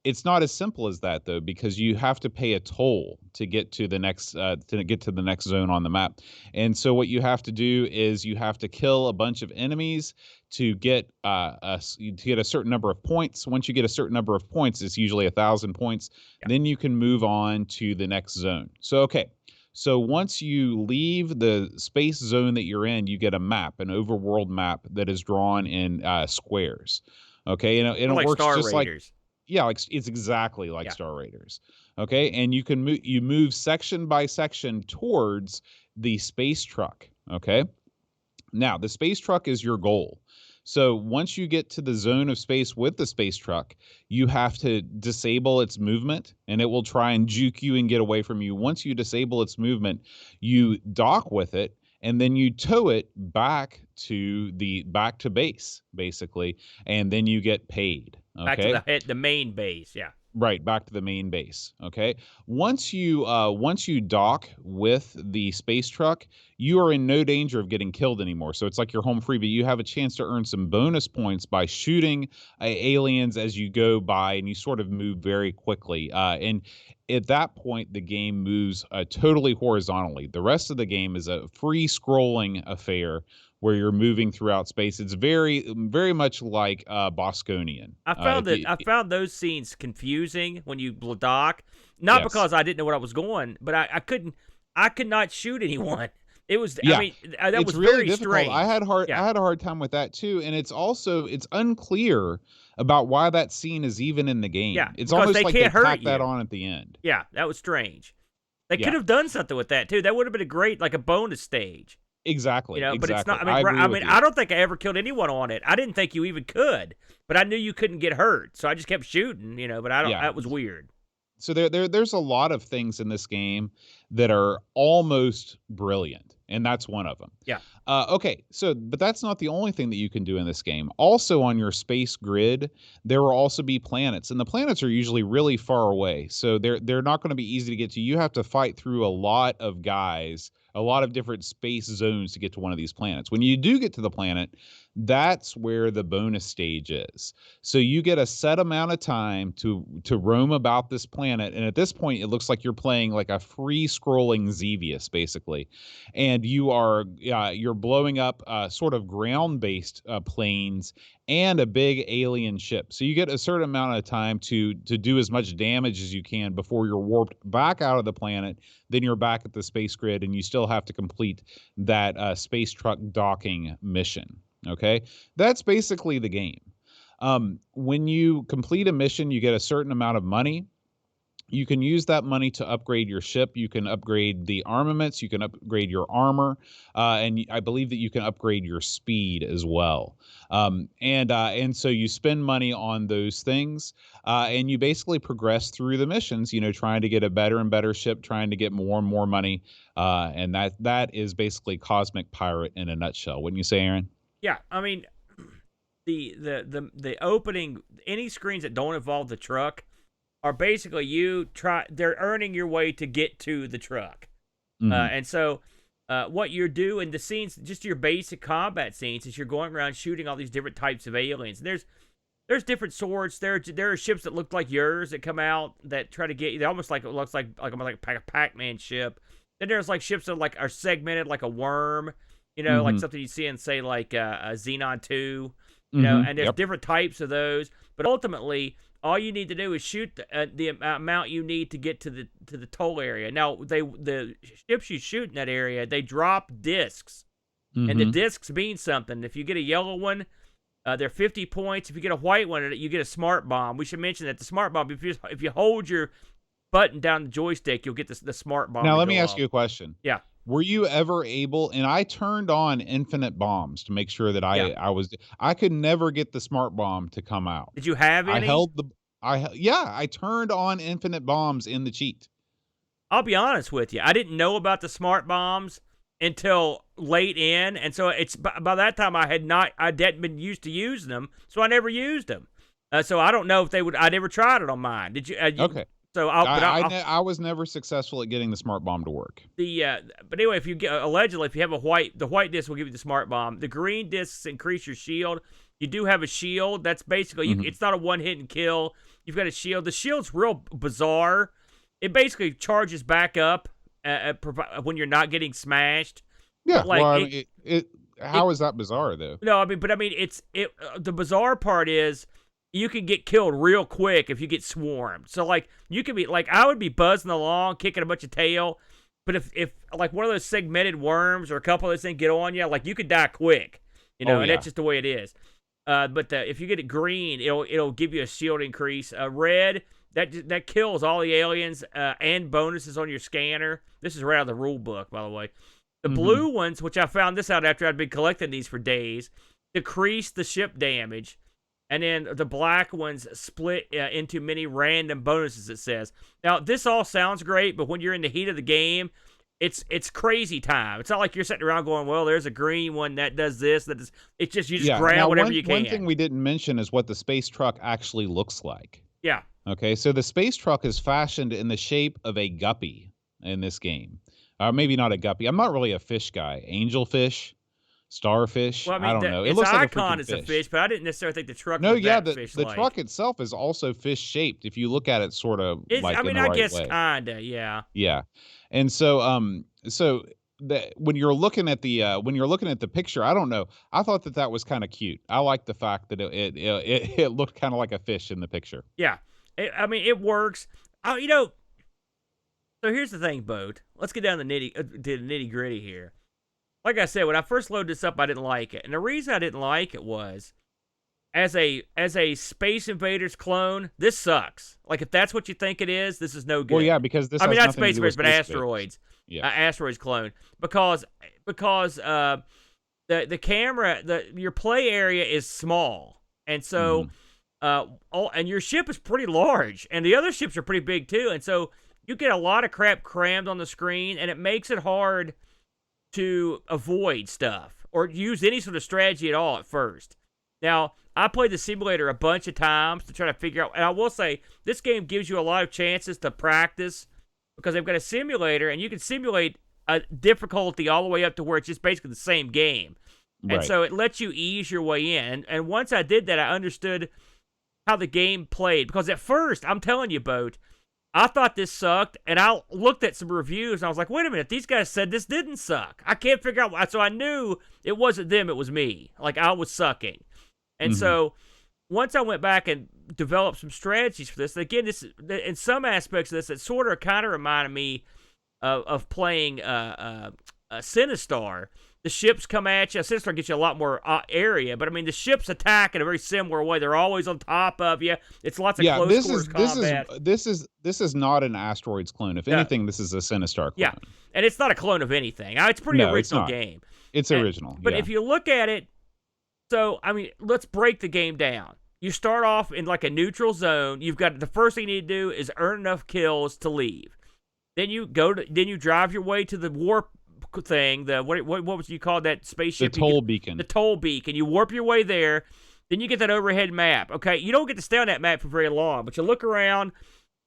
it's not as simple as that though, because you have to pay a toll to get to the next zone on the map. And so what you have to do is you have to kill a bunch of enemies to get a certain number of points. Once you get a certain number of points, it's usually 1,000 points. Yeah. Then you can move on to the next zone. So once you leave the space zone that you're in, you get a map, an overworld map that is drawn in squares. Okay, it like works Star just Raiders. It's exactly like Star Raiders. Okay, and you can move section by section towards the space truck. Okay, now the space truck is your goal. So once you get to the zone of space with the space truck, you have to disable its movement, and it will try and juke you and get away from you. Once you disable its movement, you dock with it, and then you tow it back to base, basically, and then you get paid. Okay? Back to the main base, yeah. Right, back to the main base. Okay. Once you dock with the space truck, you are in no danger of getting killed anymore. So it's like you're home free, but you have a chance to earn some bonus points by shooting aliens as you go by, and you sort of move very quickly. And at that point, the game moves totally horizontally. The rest of the game is a free scrolling affair where you're moving throughout space. It's very, very much like Bosconian. I found those scenes confusing when you dock, not because I didn't know what I was going, but I could not shoot anyone. It was, I mean, that was really very difficult. strange. I had a hard time with that too, and it's unclear about why that scene is even in the game. Yeah, it's almost like they tacked that you. on at the end. Yeah, that was strange. They could have done something with that too. That would have been a great, like a bonus stage. Exactly. But it's not. I mean, I don't think I ever killed anyone on it. I didn't think you even could, but I knew you couldn't get hurt, so I just kept shooting. But I don't. Yeah. That was weird. So there's a lot of things in this game that are almost brilliant, and that's one of them. Yeah. Okay. But that's not the only thing that you can do in this game. Also, on your space grid, there will also be planets, and the planets are usually really far away, so they're not going to be easy to get to. You have to fight through a lot of guys a lot of different space zones to get to one of these planets. When you do get to the planet, that's where the bonus stage is. So you get a set amount of time to roam about this planet, and at this point it looks like you're playing like a free scrolling Xevious basically, and you're blowing up sort of ground based planes and a big alien ship. So you get a certain amount of time to do as much damage as you can before you're warped back out of the planet. Then you're back at the space grid, and you still have to complete that space truck docking mission. Okay, that's basically the game. When you complete a mission, you get a certain amount of money. You can use that money to upgrade your ship. You can upgrade the armaments. You can upgrade your armor, and I believe that you can upgrade your speed as well. And so you spend money on those things, and you basically progress through the missions. Trying to get a better and better ship, trying to get more and more money, and that is basically Cosmic Pirate in a nutshell. Wouldn't you say, Aaron? Yeah, I mean, the opening, any screens that don't involve the truck are basically they're earning your way to get to the truck. Mm-hmm. And so what you do in the scenes, just your basic combat scenes, is you're going around shooting all these different types of aliens. And there's different sorts. There are ships that look like yours that come out that try to get you. They almost it looks like a Pac-Man ship. Then there's like ships that are segmented like a worm, like something you see in, say, like a Xenon 2, and there's different types of those. But ultimately, all you need to do is shoot the amount you need to get to the toll area. Now, the ships you shoot in that area, they drop discs, and the discs mean something. If you get a yellow one, they're 50 points. If you get a white one, you get a smart bomb. We should mention that the smart bomb, if you hold your button down the joystick, you'll get the smart bomb. Now, let me ask you a question. Yeah. Were you ever able, and I turned on infinite bombs to make sure that I could never get the smart bomb to come out. Did you have any? I turned on infinite bombs in the cheat. I'll be honest with you. I didn't know about the smart bombs until late in, and so it's by that time I hadn't been used to using them, so I never used them. So I don't know if they would. I never tried it on mine. Did you? Okay. So I was never successful at getting the smart bomb to work. But anyway, if you allegedly, if you have the white disc will give you the smart bomb. The green discs increase your shield. You do have a shield. That's basically it's not a one hit and kill. You've got a shield. The shield's real bizarre. It basically charges back up when you're not getting smashed. Yeah, how is that bizarre though? No, it's the bizarre part is, you can get killed real quick if you get swarmed. So, like, you could be, like, I would be buzzing along, kicking a bunch of tail, but if like, one of those segmented worms or a couple of those things get on you, like, you could die quick, and that's just the way it is. But if you get it green, it'll give you a shield increase. Red, that kills all the aliens and bonuses on your scanner. This is right out of the rule book, by the way. The blue ones, which I found this out after I'd been collecting these for days, decrease the ship damage. And then the black ones split into many random bonuses, it says. Now, this all sounds great, but when you're in the heat of the game, it's crazy time. It's not like you're sitting around going, well, there's a green one that does this. It's just, you just grab whatever you can. One thing we didn't mention is what the space truck actually looks like. Yeah. Okay, so the space truck is fashioned in the shape of a guppy in this game. Maybe not a guppy. I'm not really a fish guy. Angelfish? Starfish. Well, I don't know. Its icon is a fish, but I didn't necessarily think the truck was that fish-like. The truck itself is also fish-shaped. If you look at it, sort of like in the right way. I guess kinda, yeah. Yeah, and so when you're looking at the picture, I don't know. I thought that was kind of cute. I like the fact that it looked kind of like a fish in the picture. Yeah, it works. So here's the thing, Boat. Let's get down to the nitty gritty here. Like I said, when I first loaded this up, I didn't like it. And the reason I didn't like it was, as a Space Invaders clone, this sucks. Like, if that's what you think it is, this is no good. Well, yeah, because this not Space Invaders, but Asteroids. Yeah. Asteroids clone. Because the camera, your play area is small. And so, and your ship is pretty large. And the other ships are pretty big, too. And so, you get a lot of crap crammed on the screen, and it makes it hard to avoid stuff or use any sort of strategy at all at first. Now, I played the simulator a bunch of times to try to figure out, and I will say, this game gives you a lot of chances to practice because they've got a simulator, and you can simulate a difficulty all the way up to where it's just basically the same game. And Right. so it lets you ease your way in. And once I did that, I understood how the game played. Because at first, I'm telling you, Boat, I thought this sucked. And I looked at some reviews, and I was like, wait a minute, these guys said this didn't suck. I can't figure out why. So I knew it wasn't them, it was me. Like, I was sucking. And so once I went back and developed some strategies for this, again, this in some aspects of this, it sort of kind of reminded me of playing Sinistar. The ships come at you. Sinistar gets you a lot more area, but I mean, the ships attack in a very similar way. They're always on top of you. It's lots of close quarters combat. This is not an Asteroids clone. If anything, this is a Sinistar clone. Yeah, and it's not a clone of anything. It's a pretty original game. It's original. But if you look at it, so I mean, let's break the game down. You start off in like a neutral zone. You've got the first thing you need to do is earn enough kills to leave. Then you drive your way to the warp thing. What was you call that spaceship? The toll beacon. The toll beacon. You warp your way there. Then you get that overhead map. Okay, you don't get to stay on that map for very long, but you look around.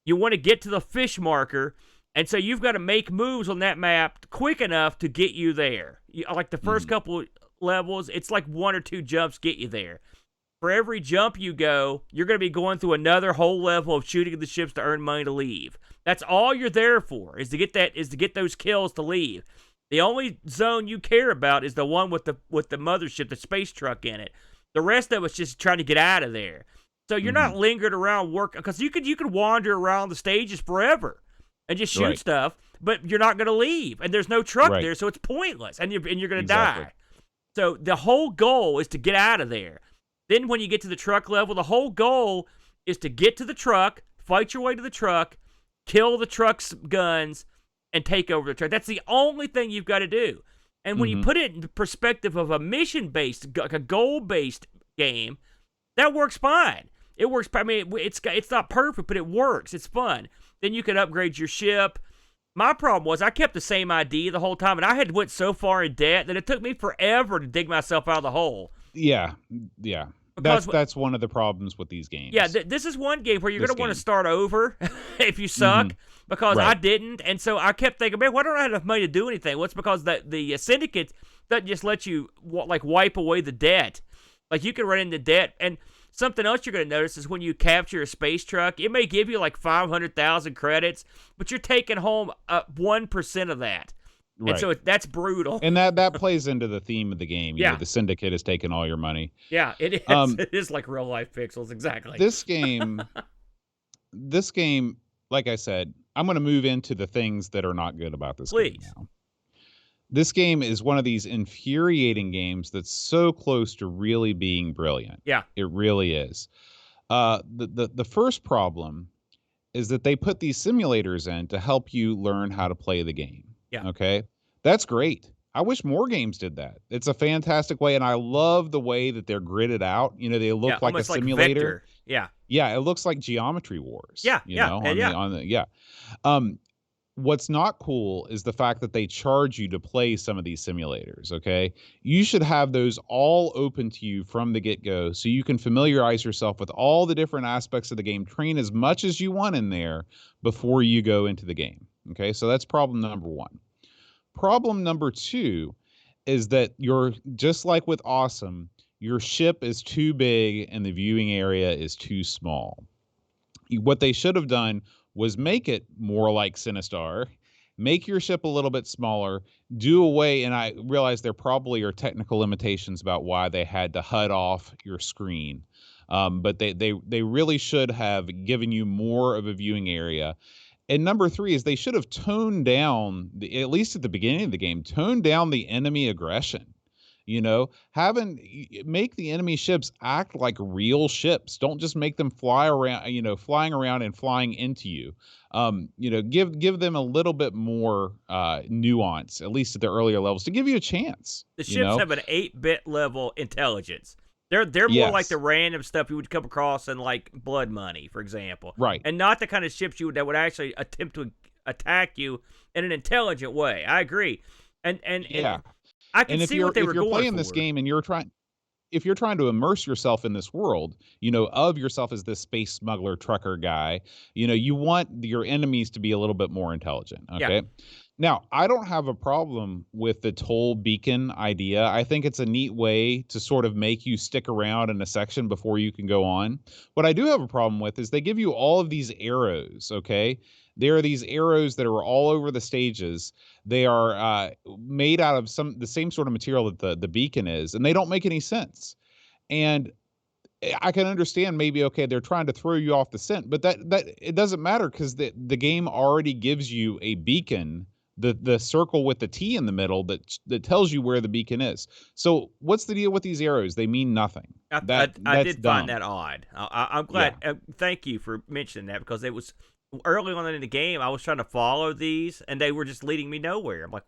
You want to get to the fish marker, and so you've got to make moves on that map quick enough to get you there. Like the first couple levels, it's like 1 or 2 jumps get you there. For every jump you go, you're going to be going through another whole level of shooting at the ships to earn money to leave. That's all you're there for, is to get those kills to leave. The only zone you care about is the one with the mothership, the space truck in it. The rest of it's just trying to get out of there. So you're not lingering around working, because you could wander around the stages forever and just shoot stuff, but you're not going to leave, and there's no truck there, so it's pointless, and you're going to die. So the whole goal is to get out of there. Then when you get to the truck level, the whole goal is to get to the truck, fight your way to the truck, kill the truck's guns, and take over the truck. That's the only thing you've got to do. And when you put it in the perspective of a mission-based, like a goal-based game, that works fine. It works. I mean, it's not perfect, but it works. It's fun. Then you can upgrade your ship. My problem was I kept the same ID the whole time, and I had went so far in debt that it took me forever to dig myself out of the hole. Yeah. That's one of the problems with these games. Yeah, this is one game where you're going to want to start over if you suck, because I didn't, and so I kept thinking, man, why don't I have enough money to do anything? Well, it's because the syndicate doesn't just let you wipe away the debt. Like, you can run into debt, and something else you're going to notice is when you capture a space truck, it may give you like 500,000 credits, but you're taking home 1% of that. Right. And so that's brutal. And that plays into the theme of the game. You know, the syndicate has taken all your money. Yeah, it is. It is like real life pixels, exactly. This game, like I said, I'm going to move into the things that are not good about this game now. This game is one of these infuriating games that's so close to really being brilliant. Yeah. It really is. The first problem is that they put these simulators in to help you learn how to play the game. Yeah. Okay. That's great. I wish more games did that. It's a fantastic way, and I love the way that they're gridded out. You know, they look like a simulator. Yeah. Yeah, it looks like Geometry Wars. Yeah. What's not cool is the fact that they charge you to play some of these simulators, okay? You should have those all open to you from the get-go so you can familiarize yourself with all the different aspects of the game, train as much as you want in there before you go into the game. Okay, so that's problem number one. Problem number two is that you're just like with Awesome, your ship is too big and the viewing area is too small. What they should have done was make it more like Sinistar, make your ship a little bit smaller, do away, and I realize there probably are technical limitations about why they had to HUD off your screen. But they really should have given you more of a viewing area. And number three is they should have toned down, at least at the beginning of the game, toned down the enemy aggression. You know, make the enemy ships act like real ships. Don't just make them fly around, flying around and flying into you. Give them a little bit more nuance, at least at the earlier levels, to give you a chance. The ships have an 8-bit level intelligence. They're more like the random stuff you would come across in like Blood Money, for example. Right. And not the kind of ships that would actually attempt to attack you in an intelligent way. I agree. And I can see what they were going for. If you're playing this game and if you're trying to immerse yourself in this world, of yourself as this space smuggler trucker guy, you want your enemies to be a little bit more intelligent. Okay. Now, I don't have a problem with the toll beacon idea. I think it's a neat way to sort of make you stick around in a section before you can go on. What I do have a problem with is they give you all of these arrows, okay? There are these arrows that are all over the stages. They are made out of the same sort of material that the beacon is, and they don't make any sense. And I can understand maybe, okay, they're trying to throw you off the scent, but that it doesn't matter because the game already gives you a beacon, the circle with the T in the middle that tells you where the beacon is. So what's the deal with these arrows? They mean nothing. I did find that odd. I'm glad. Yeah. Thank you for mentioning that, because it was early on in the game. I was trying to follow these, and they were just leading me nowhere. I'm like,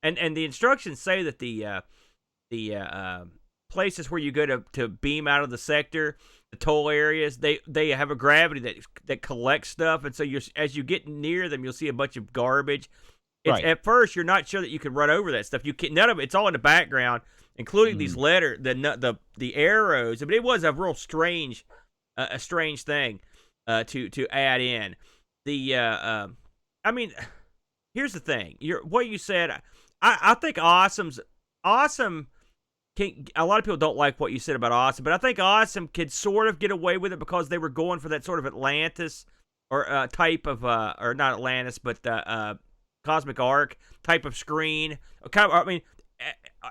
and the instructions say that the places where you go to beam out of the sector, the toll areas, they have a gravity that collects stuff, and so as you get near them, you'll see a bunch of garbage. Right. At first, you're not sure that you can run over that stuff. You can, none of it's all in the background, including these letters, the arrows. But it was a real strange thing to add in. I mean, here's the thing. What you said, I think awesome. A lot of people don't like what you said about Awesome, but I think Awesome could sort of get away with it because they were going for that sort of Atlantis or type of or not Atlantis, but Cosmic Arc type of screen. I mean,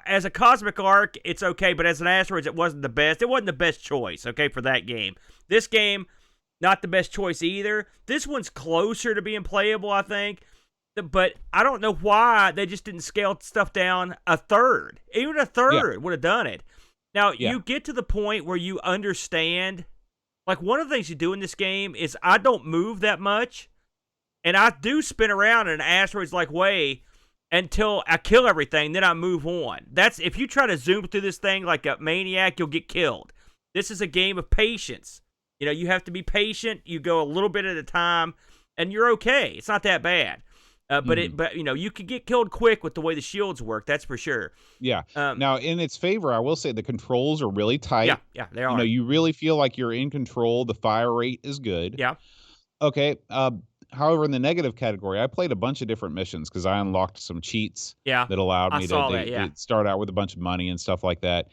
as a Cosmic Arc, it's okay, but as an Asteroids, it wasn't the best. It wasn't the best choice, okay, for that game. This game, not the best choice either. This one's closer to being playable, I think. But I don't know why they just didn't scale stuff down a third. Even a third would have done it. Now, you get to the point where you understand. Like, one of the things you do in this game is I don't move that much. And I do spin around in an asteroids-like way until I kill everything. Then I move on. That's if you try to zoom through this thing like a maniac, you'll get killed. This is a game of patience. You know, you have to be patient. You go a little bit at a time, and you're okay. It's not that bad. But you know, you could get killed quick with the way the shields work. That's for sure. Yeah. Now, in its favor, I will say the controls are really tight. Yeah, they are. You know, you really feel like you're in control. The fire rate is good. Yeah. Okay. However, in the negative category, I played a bunch of different missions because I unlocked some cheats that allowed me to start out with a bunch of money and stuff like that.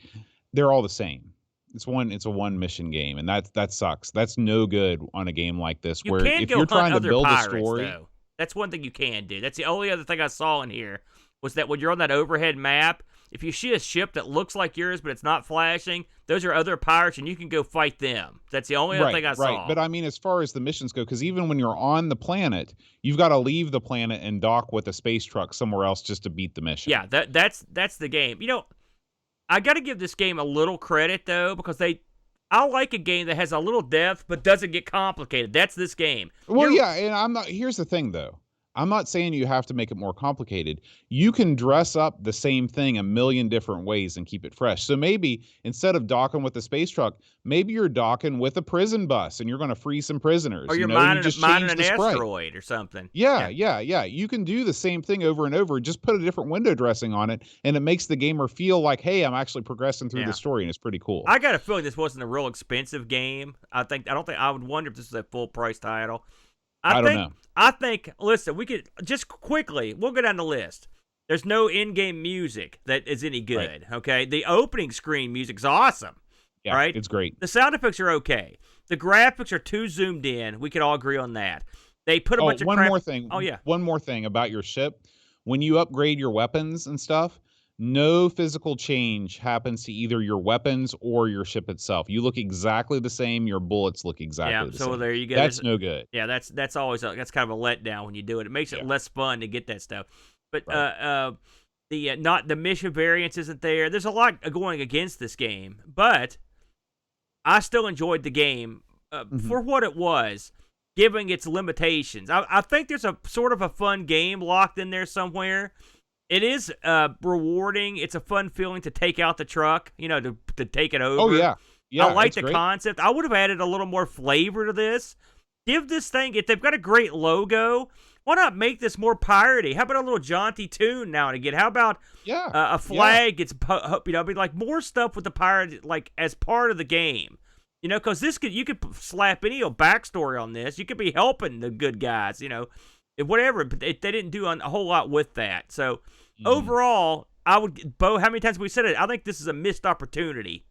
They're all the same. It's a one mission game, and that sucks. That's no good on a game like this. If you're trying to build a story, though. That's one thing you can do. That's the only other thing I saw in here was that when you're on that overhead map, if you see a ship that looks like yours but it's not flashing, those are other pirates and you can go fight them. That's the only other thing I saw. Right, but I mean, as far as the missions go, because even when you're on the planet, you've got to leave the planet and dock with a space truck somewhere else just to beat the mission. Yeah, that's the game. You know, I got to give this game a little credit though, because I like a game that has a little depth but doesn't get complicated. That's this game. Well, and here's the thing though. I'm not saying you have to make it more complicated. You can dress up the same thing a million different ways and keep it fresh. So maybe instead of docking with a space truck, maybe you're docking with a prison bus and you're going to free some prisoners. Or you're mining an asteroid or something. Yeah. You can do the same thing over and over. Just put a different window dressing on it, and it makes the gamer feel like, hey, I'm actually progressing through the story, and it's pretty cool. I got a feeling this wasn't a real expensive game. I would wonder if this is a full price title. I don't know. I think, listen, we could just quickly, we'll go down the list. There's no in-game music that is any good, okay? The opening screen music's awesome, right? It's great. The sound effects are okay. The graphics are too zoomed in. We could all agree on that. They put a bunch of one more thing. Oh, yeah. One more thing about your ship. When you upgrade your weapons and stuff, no physical change happens to either your weapons or your ship itself. You look exactly the same. Your bullets look exactly the same. So there you go. That's no good. Yeah, that's always that's kind of a letdown when you do it. It makes it less fun to get that stuff. But the mission variance isn't there. There's a lot going against this game, but I still enjoyed the game for what it was, given its limitations. I think there's a sort of a fun game locked in there somewhere. It is rewarding. It's a fun feeling to take out the truck, to take it over. Oh, yeah. I like the concept. I would have added a little more flavor to this. Give this thing, if they've got a great logo, why not make this more piratey? How about a little jaunty tune now and again? How about a flag gets, like more stuff with the pirate, like as part of the game. Because you could slap any backstory on this. You could be helping the good guys, whatever, but they didn't do a whole lot with that. So overall, Bo, how many times have we said it? I think this is a missed opportunity.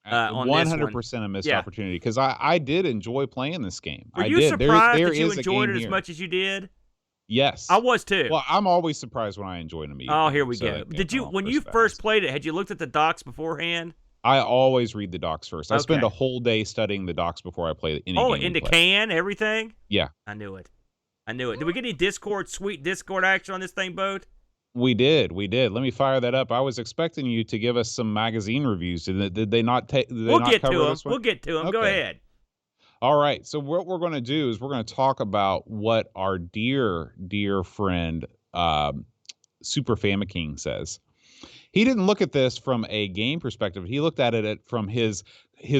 On 100% a missed opportunity, because I did enjoy playing this game. Were you surprised that you enjoyed it as much as you did? Yes, I was too. Well, I'm always surprised when I enjoy an Amiga. Oh, here we go. Did you, when you first played it, had you looked at the docs beforehand? I always read the docs first. I spend a whole day studying the docs before I play any game. Oh, in the can, everything? Yeah. I knew it. Did we get any sweet Discord action on this thing, Boat? We did. Let me fire that up. I was expecting you to give us some magazine reviews. Did they not take? We'll get to them. We'll get to them. Okay. Go ahead. All right. So what we're going to do is we're going to talk about what our dear friend Super Famiking says. He didn't look at this from a game perspective. He looked at it from his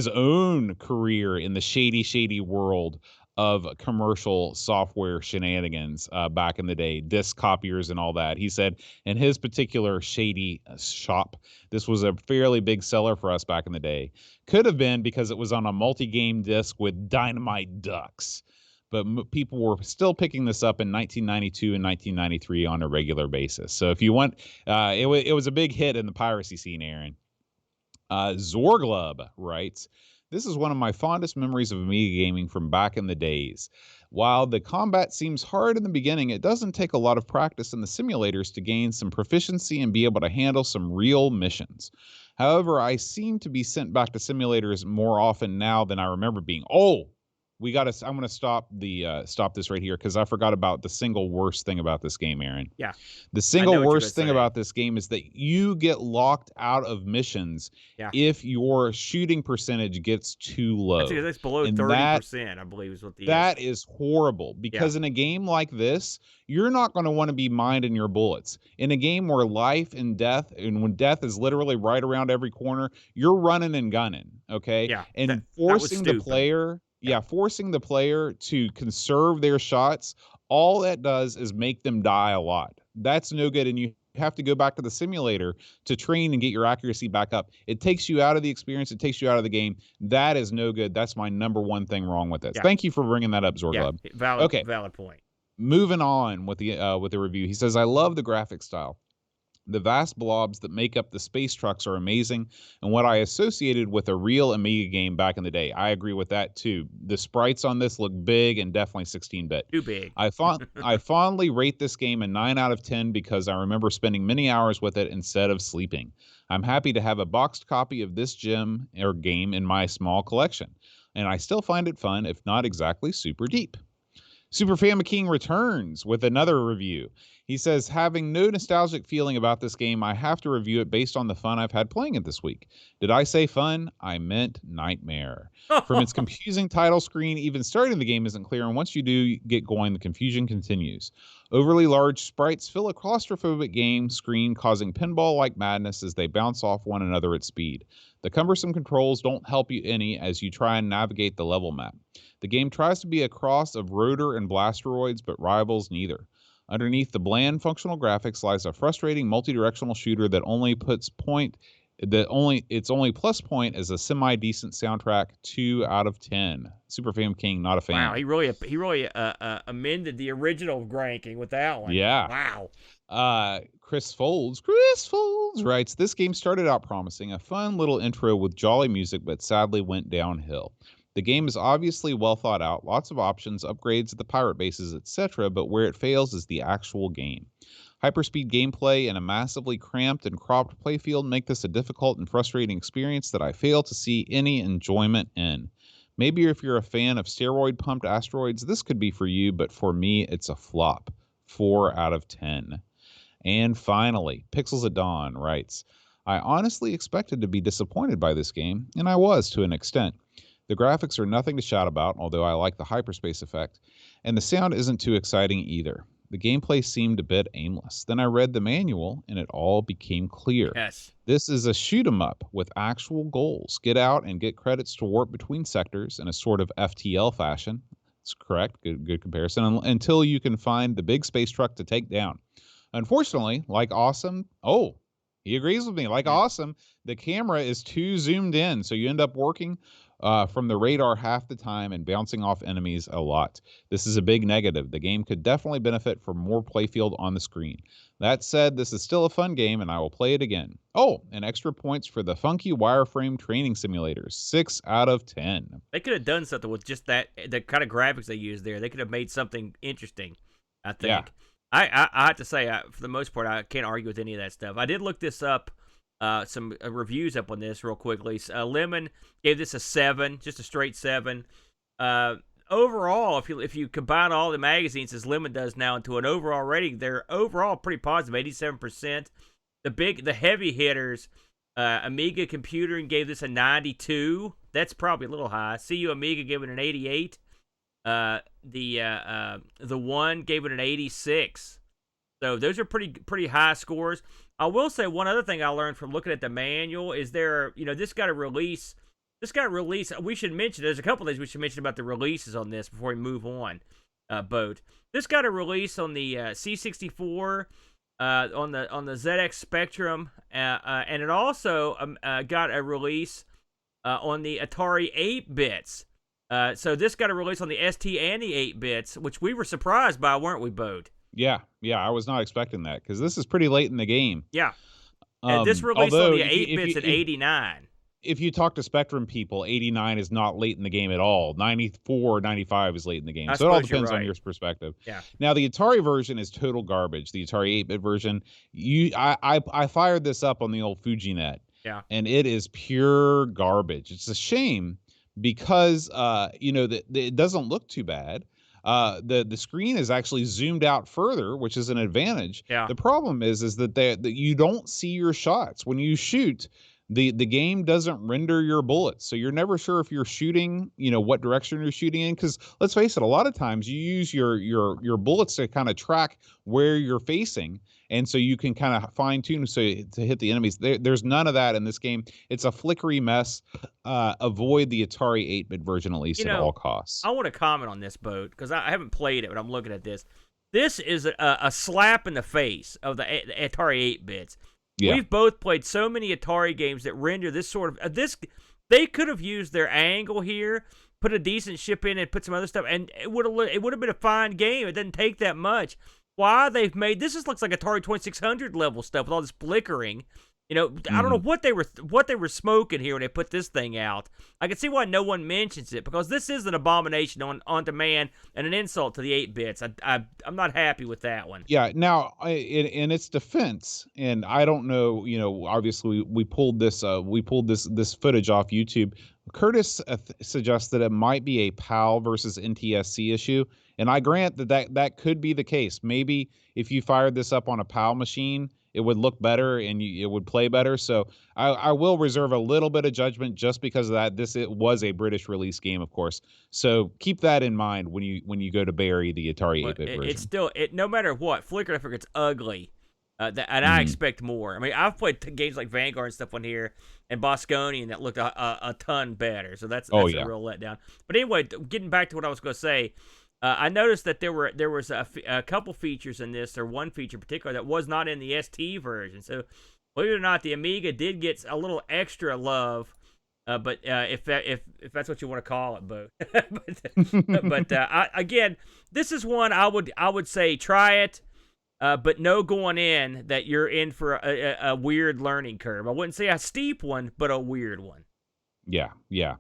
own career in the shady world of commercial software shenanigans back in the day, disc copiers and all that. He said in his particular shady shop, this was a fairly big seller for us back in the day. Could have been because it was on a multi-game disc with dynamite ducks. But people were still picking this up in 1992 and 1993 on a regular basis. So if you want, it was a big hit in the piracy scene, Aaron. Zorglub writes, this is one of my fondest memories of Amiga gaming from back in the days. While the combat seems hard in the beginning, it doesn't take a lot of practice in the simulators to gain some proficiency and be able to handle some real missions. However, I seem to be sent back to simulators more often now than I remember being. I'm going to stop this right here because I forgot about the single worst thing about this game, Aaron. Yeah. The single worst thing about this game is that you get locked out of missions if your shooting percentage gets too low. That's below 30%, I believe is what that is horrible because in a game like this, you're not going to want to be minding your bullets. In a game where life and death, and when death is literally right around every corner, you're running and gunning, okay? Yeah. And forcing the player... forcing the player to conserve their shots, all that does is make them die a lot. That's no good, and you have to go back to the simulator to train and get your accuracy back up. It takes you out of the experience. It takes you out of the game. That is no good. That's my number one thing wrong with this. Yeah. Thank you for bringing that up, Zorglub. Yeah, valid point. Moving on with the review. He says, I love the graphic style. The vast blobs that make up the space trucks are amazing, and what I associated with a real Amiga game back in the day. I agree with that, too. The sprites on this look big and definitely 16-bit. Too big. I fondly rate this game a 9 out of 10 because I remember spending many hours with it instead of sleeping. I'm happy to have a boxed copy of this game in my small collection, and I still find it fun, if not exactly super deep. Super Famiking returns with another review. He says, having no nostalgic feeling about this game, I have to review it based on the fun I've had playing it this week. Did I say fun? I meant nightmare. From its confusing title screen, even starting the game isn't clear, and once you do get going, the confusion continues. Overly large sprites fill a claustrophobic game screen, causing pinball-like madness as they bounce off one another at speed. The cumbersome controls don't help you any as you try and navigate the level map. The game tries to be a cross of Rotor and Blasteroids, but rivals neither. Underneath the bland functional graphics lies a frustrating multi-directional shooter its only plus point is a semi-decent soundtrack. 2 out of 10. Super Famiking, not a fan. Wow, he really amended the original ranking with that one. Yeah. Wow. Chris Folds writes, this game started out promising, a fun little intro with jolly music, but sadly went downhill. The game is obviously well thought out, lots of options, upgrades at the pirate bases, etc., but where it fails is the actual game. Hyperspeed gameplay and a massively cramped and cropped playfield make this a difficult and frustrating experience that I fail to see any enjoyment in. Maybe if you're a fan of steroid-pumped asteroids, this could be for you, but for me, it's a flop. 4 out of 10. And finally, Pixels at Dawn writes, I honestly expected to be disappointed by this game, and I was to an extent. The graphics are nothing to shout about, although I like the hyperspace effect, and the sound isn't too exciting either. The gameplay seemed a bit aimless. Then I read the manual, and it all became clear. Yes. This is a shoot-'em-up with actual goals. Get out and get credits to warp between sectors in a sort of FTL fashion. That's correct. Good comparison. Until you can find the big space truck to take down. Unfortunately, like Awesome... he agrees with me. Like Awesome, the camera is too zoomed in, so you end up working from the radar half the time and bouncing off enemies a lot. This is a big negative. The game could definitely benefit from more playfield on the screen. That said, this is still a fun game, and I will play it again. Oh, and extra points for the funky wireframe training simulators. 6 out of 10. They could have done something with just that, the kind of graphics they used there. They could have made something interesting, I think. Yeah. I have to say, for the most part, I can't argue with any of that stuff. I did look this up, some reviews up on this real quickly. Lemon gave this a 7, just a straight 7. Overall, if you combine all the magazines as Lemon does now into an overall rating, they're overall pretty positive, 87%. The heavy hitters, Amiga Computing gave this a 92. That's probably a little high. CU Amiga gave it an 88. The One gave it an 86. So those are pretty high scores. I will say one other thing I learned from looking at the manual is this got a release. We should mention, there's a couple things we should mention about the releases on this before we move on, Boat. This got a release on the C64, on the ZX Spectrum, and it also got a release on the Atari 8-bits. So this got a release on the ST and the 8-bits, which we were surprised by, weren't we, Boat? Yeah, I was not expecting that, because this is pretty late in the game. Yeah. And this released on the 8-bits at 89. If you talk to Spectrum people, 89 is not late in the game at all. 94, 95 is late in the game. So it all depends on your perspective. Yeah. Now, the Atari version is total garbage. The Atari 8-bit version, I fired this up on the old FujiNet. Yeah. And it is pure garbage. It's a shame because, it doesn't look too bad. The screen is actually zoomed out further, which is an advantage. Yeah. The problem is that you don't see your shots. When you shoot, the game doesn't render your bullets, so you're never sure if you're shooting, what direction you're shooting in, because let's face it, a lot of times you use your bullets to kind of track where you're facing, and so you can kind of fine-tune to hit the enemies. There's none of that in this game. It's a flickery mess. Avoid the Atari 8-bit version, at least, at all costs. I want to comment on this, Boat, because I haven't played it, but I'm looking at this. This is a slap in the face of the Atari 8-bits. Yeah. We've both played so many Atari games that render this sort of this. They could have used their angle here, put a decent ship in, and put some other stuff, and it would have been a fine game. It doesn't take that much. Why they've made this looks like Atari 2600 level stuff with all this flickering. I don't know what they were smoking here when they put this thing out. I can see why no one mentions it, because this is an abomination on demand and an insult to the 8-bits. I'm not happy with that one. Yeah. Now, in its defense, and I don't know, obviously we pulled this footage off YouTube. Curtis suggests that it might be a PAL versus NTSC issue, and I grant that could be the case. Maybe if you fired this up on a PAL machine, it would look better and it would play better. So I will reserve a little bit of judgment just because of that. It was a British release game, of course. So keep that in mind when you go to bury the Atari 8-bit version. It's still no matter what, flicker if it's ugly. And I expect more. I mean, I've played games like Vanguard and stuff on here, and Bosconian that looked a ton better. So that's a real letdown. But anyway, getting back to what I was going to say, I noticed that there was a couple features in this, or one feature in particular, that was not in the ST version. So, believe it or not, the Amiga did get a little extra love. But if that's what you want to call it, Bo. Again, this is one I would say try it. But know going in that you're in for a weird learning curve. I wouldn't say a steep one, but a weird one. Yeah.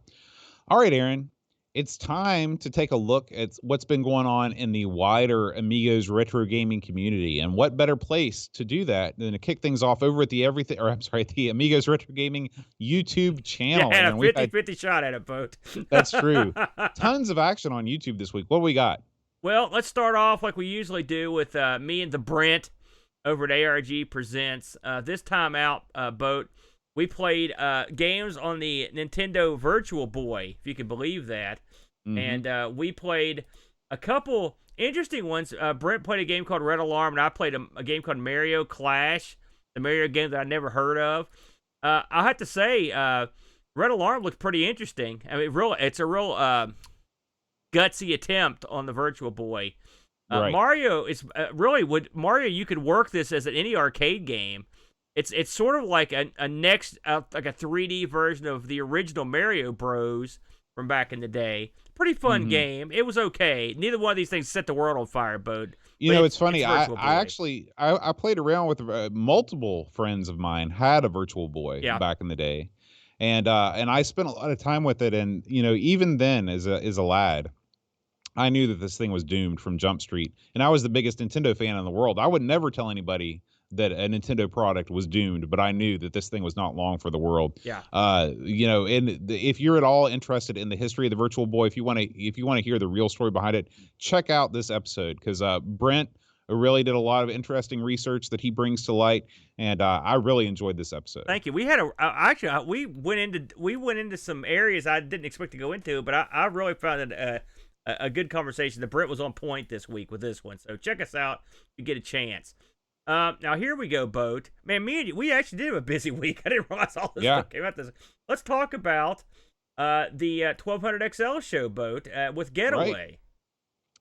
All right, Aaron. It's time to take a look at what's been going on in the wider Amigos retro gaming community. And what better place to do that than to kick things off over at the Amigos Retro Gaming YouTube channel. Yeah, and a 50-50 shot at it, Boat. That's true. Tons of action on YouTube this week. What do we got? Well, let's start off like we usually do with me and the Brent over at ARG Presents. This time out, Boat, we played games on the Nintendo Virtual Boy, if you can believe that. Mm-hmm. And we played a couple interesting ones. Brent played a game called Red Alarm, and I played a game called Mario Clash, the Mario game that I never heard of. I have to say, Red Alarm looks pretty interesting. I mean, it's a real gutsy attempt on the Virtual Boy. Right. Mario is Mario, you could work this as any arcade game. It's sort of like a next like a 3D version of the original Mario Bros. From back in the day. Pretty fun game. It was okay. Neither one of these things set the world on fire, Bode. You know, it's funny. I actually played around with multiple friends of mine had a Virtual Boy back in the day, and I spent a lot of time with it. And you know, even then, as a lad, I knew that this thing was doomed from Jump Street, and I was the biggest Nintendo fan in the world. I would never tell anybody that a Nintendo product was doomed, but I knew that this thing was not long for the world. Yeah. You know, and if you're at all interested in the history of the Virtual Boy, if you want to hear the real story behind it, check out this episode, because Brent really did a lot of interesting research that he brings to light, and I really enjoyed this episode. Thank you. We had we went into some areas I didn't expect to go into, but I really found it a good conversation. The Brent was on point this week with this one, so check us out if you get a chance. Now here we go, Boat. Man, me and you, we actually did have a busy week. I didn't realize all this stuff came out this. Let's talk about the 1200 XL show, Boat, with Getaway. Right.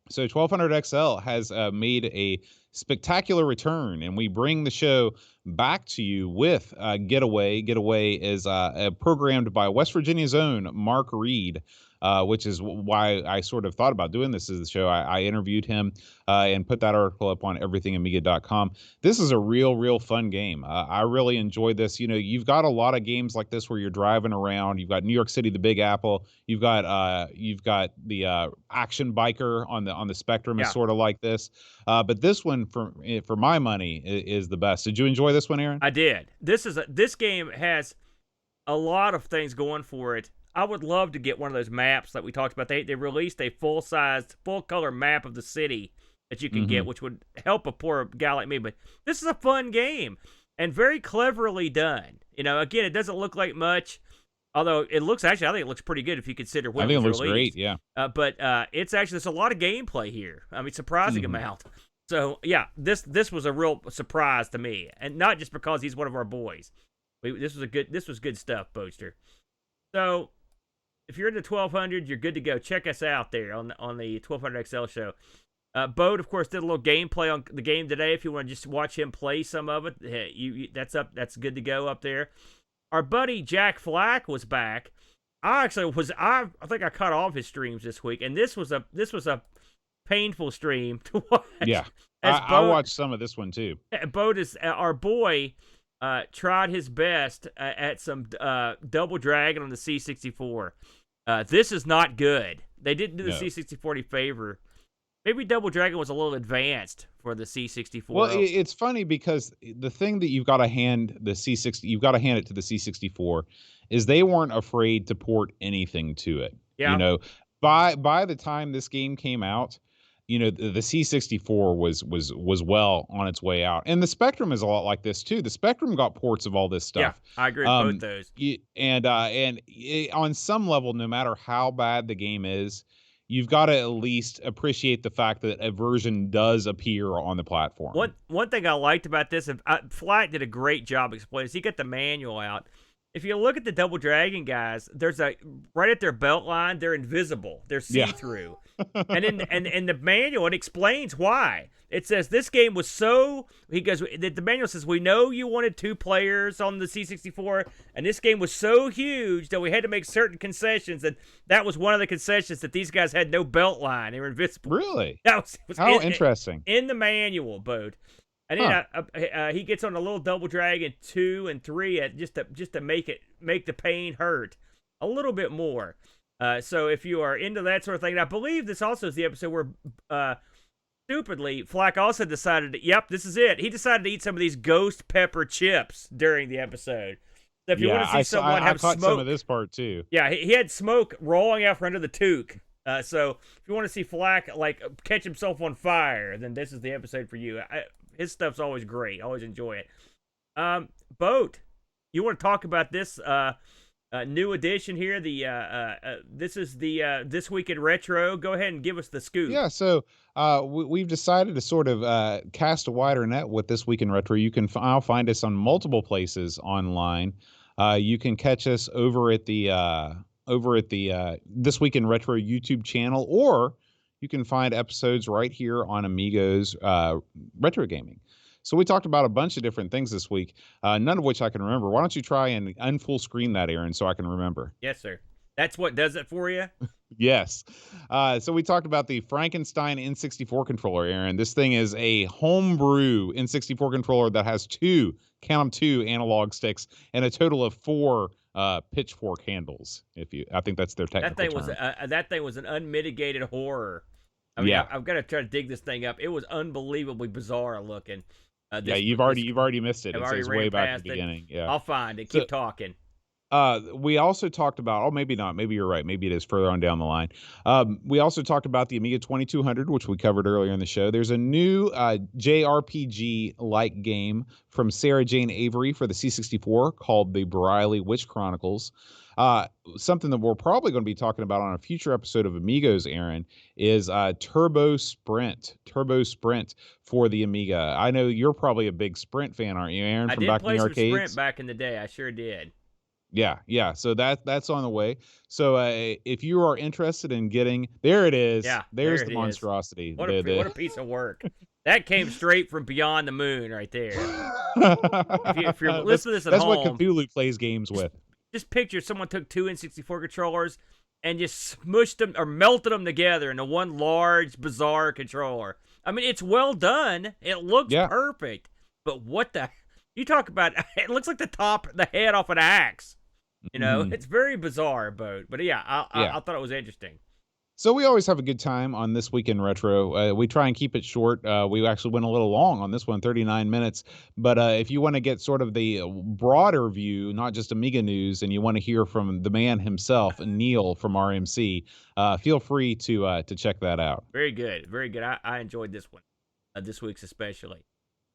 So 1200 XL has made a spectacular return, and we bring the show back to you with Getaway. Getaway is programmed by West Virginia's own Mark Reed, which is why I sort of thought about doing this as the show. I interviewed him and put that article up on everythingamiga.com. This is a real fun game. I really enjoyed this. You know, you've got a lot of games like this where you're driving around. You've got New York City, the Big Apple. You've got the Action Biker on the Spectrum is sort of like this. But this one, for my money, is the best. Did you enjoy this one, Aaron? I did. This game has a lot of things going for it. I would love to get one of those maps that we talked about. They released a full-sized, full-color map of the city that you can get, which would help a poor guy like me. But this is a fun game and very cleverly done. You know, again, it doesn't look like much, although it looks, actually, I think it looks pretty good if you consider when it was released. I think it looks great, yeah. But it's actually, there's a lot of gameplay here. I mean, surprising amount. So, yeah, this was a real surprise to me, and not just because he's one of our boys. This was good stuff, Boaster. So, if you're into 1200, you're good to go. Check us out there on the 1200 XL show. Bode, of course, did a little gameplay on the game today. If you want to just watch him play some of it, that's good to go up there. Our buddy Jack Flack was back. I think I cut off his streams this week, and this was a painful stream to watch. Yeah, I watched some of this one too. Bode is our boy. Tried his best at some Double Dragon on the C64. This is not good. They didn't do the C64 any favor. Maybe Double Dragon was a little advanced for the C64. Well, it's funny because the thing that you've got to hand it to the C64 is they weren't afraid to port anything to it. Yeah. You know, by the time this game came out, you know, the C64 was well on its way out. And the Spectrum is a lot like this too. The Spectrum got ports of all this stuff. Yeah, I agree with both those. And on some level, no matter how bad the game is, you've got to at least appreciate the fact that a version does appear on the platform. One thing I liked about this, Flack did a great job explaining this. He got the manual out. If you look at the Double Dragon guys, there's right at their belt line, they're invisible. They're see-through. And in the manual, it explains why. It says this game was the manual says, we know you wanted 2 players on the C64, and this game was so huge that we had to make certain concessions, and that was one of the concessions, that these guys had no belt line. They were invisible. Really? Was How interesting. In the manual, Bode. And then he gets on a little Double Dragon 2 and 3 just to make the pain hurt a little bit more. So if you are into that sort of thing, and I believe this also is the episode where stupidly Flack also decided, this is it. He decided to eat some of these ghost pepper chips during the episode. So if you want to see someone have smoke, some of this part too. Yeah, he had smoke rolling out from under the toque. So if you want to see Flack catch himself on fire, then this is the episode for you. His stuff's always great. Always enjoy it. Boat, you want to talk about this new edition here? This is the This Week in Retro. Go ahead and give us the scoop. Yeah, so we've decided to sort of cast a wider net with This Week in Retro. You can find us on multiple places online. You can catch us over at the This Week in Retro YouTube channel, or you can find episodes right here on Amigos Retro Gaming. So we talked about a bunch of different things this week, none of which I can remember. Why don't you try and unfull screen that, Aaron, so I can remember? Yes, sir. That's what does it for you? Yes. So we talked about the Frankenstein N64 controller, Aaron. This thing is a homebrew N64 controller that has count them, two analog sticks and a total of 4 pitchfork handles. I think that's their technical term. That thing was an unmitigated horror. I mean, I've got to try to dig this thing up. It was unbelievably bizarre looking. You've already missed it. It's way back at the beginning. Yeah, I'll find it. Keep talking. We also talked about, maybe not, maybe you're right, maybe it is further on down the line. We also talked about the Amiga 2200, which we covered earlier in the show. There's a new JRPG-like game from Sarah Jane Avery for the C64 called the Briley Witch Chronicles. Something that we're probably going to be talking about on a future episode of Amigos, Aaron, is Turbo Sprint for the Amiga. I know you're probably a big Sprint fan, aren't you, Aaron, from back in the arcades? I did play some Sprint back in the day. I sure did. Yeah. So that's on the way. So if you are interested in getting, there it is. Yeah, there's the monstrosity. What a piece of work. That came straight from beyond the moon right there. if you're listening to this at home, that's what Cthulhu plays games with. Just picture someone took 2 N64 controllers and just smushed them or melted them together into one large, bizarre controller. I mean, it's well done. It looks perfect. But you talk about, it looks like the head off an axe. You know, it's very bizarre, but yeah, I thought it was interesting. So we always have a good time on This Week in Retro. We try and keep it short. We actually went a little long on this one, 39 minutes. But if you want to get sort of the broader view, not just Amiga news, and you want to hear from the man himself, Neil from RMC, feel free to check that out. Very good. Very good. I enjoyed this one, this week's especially.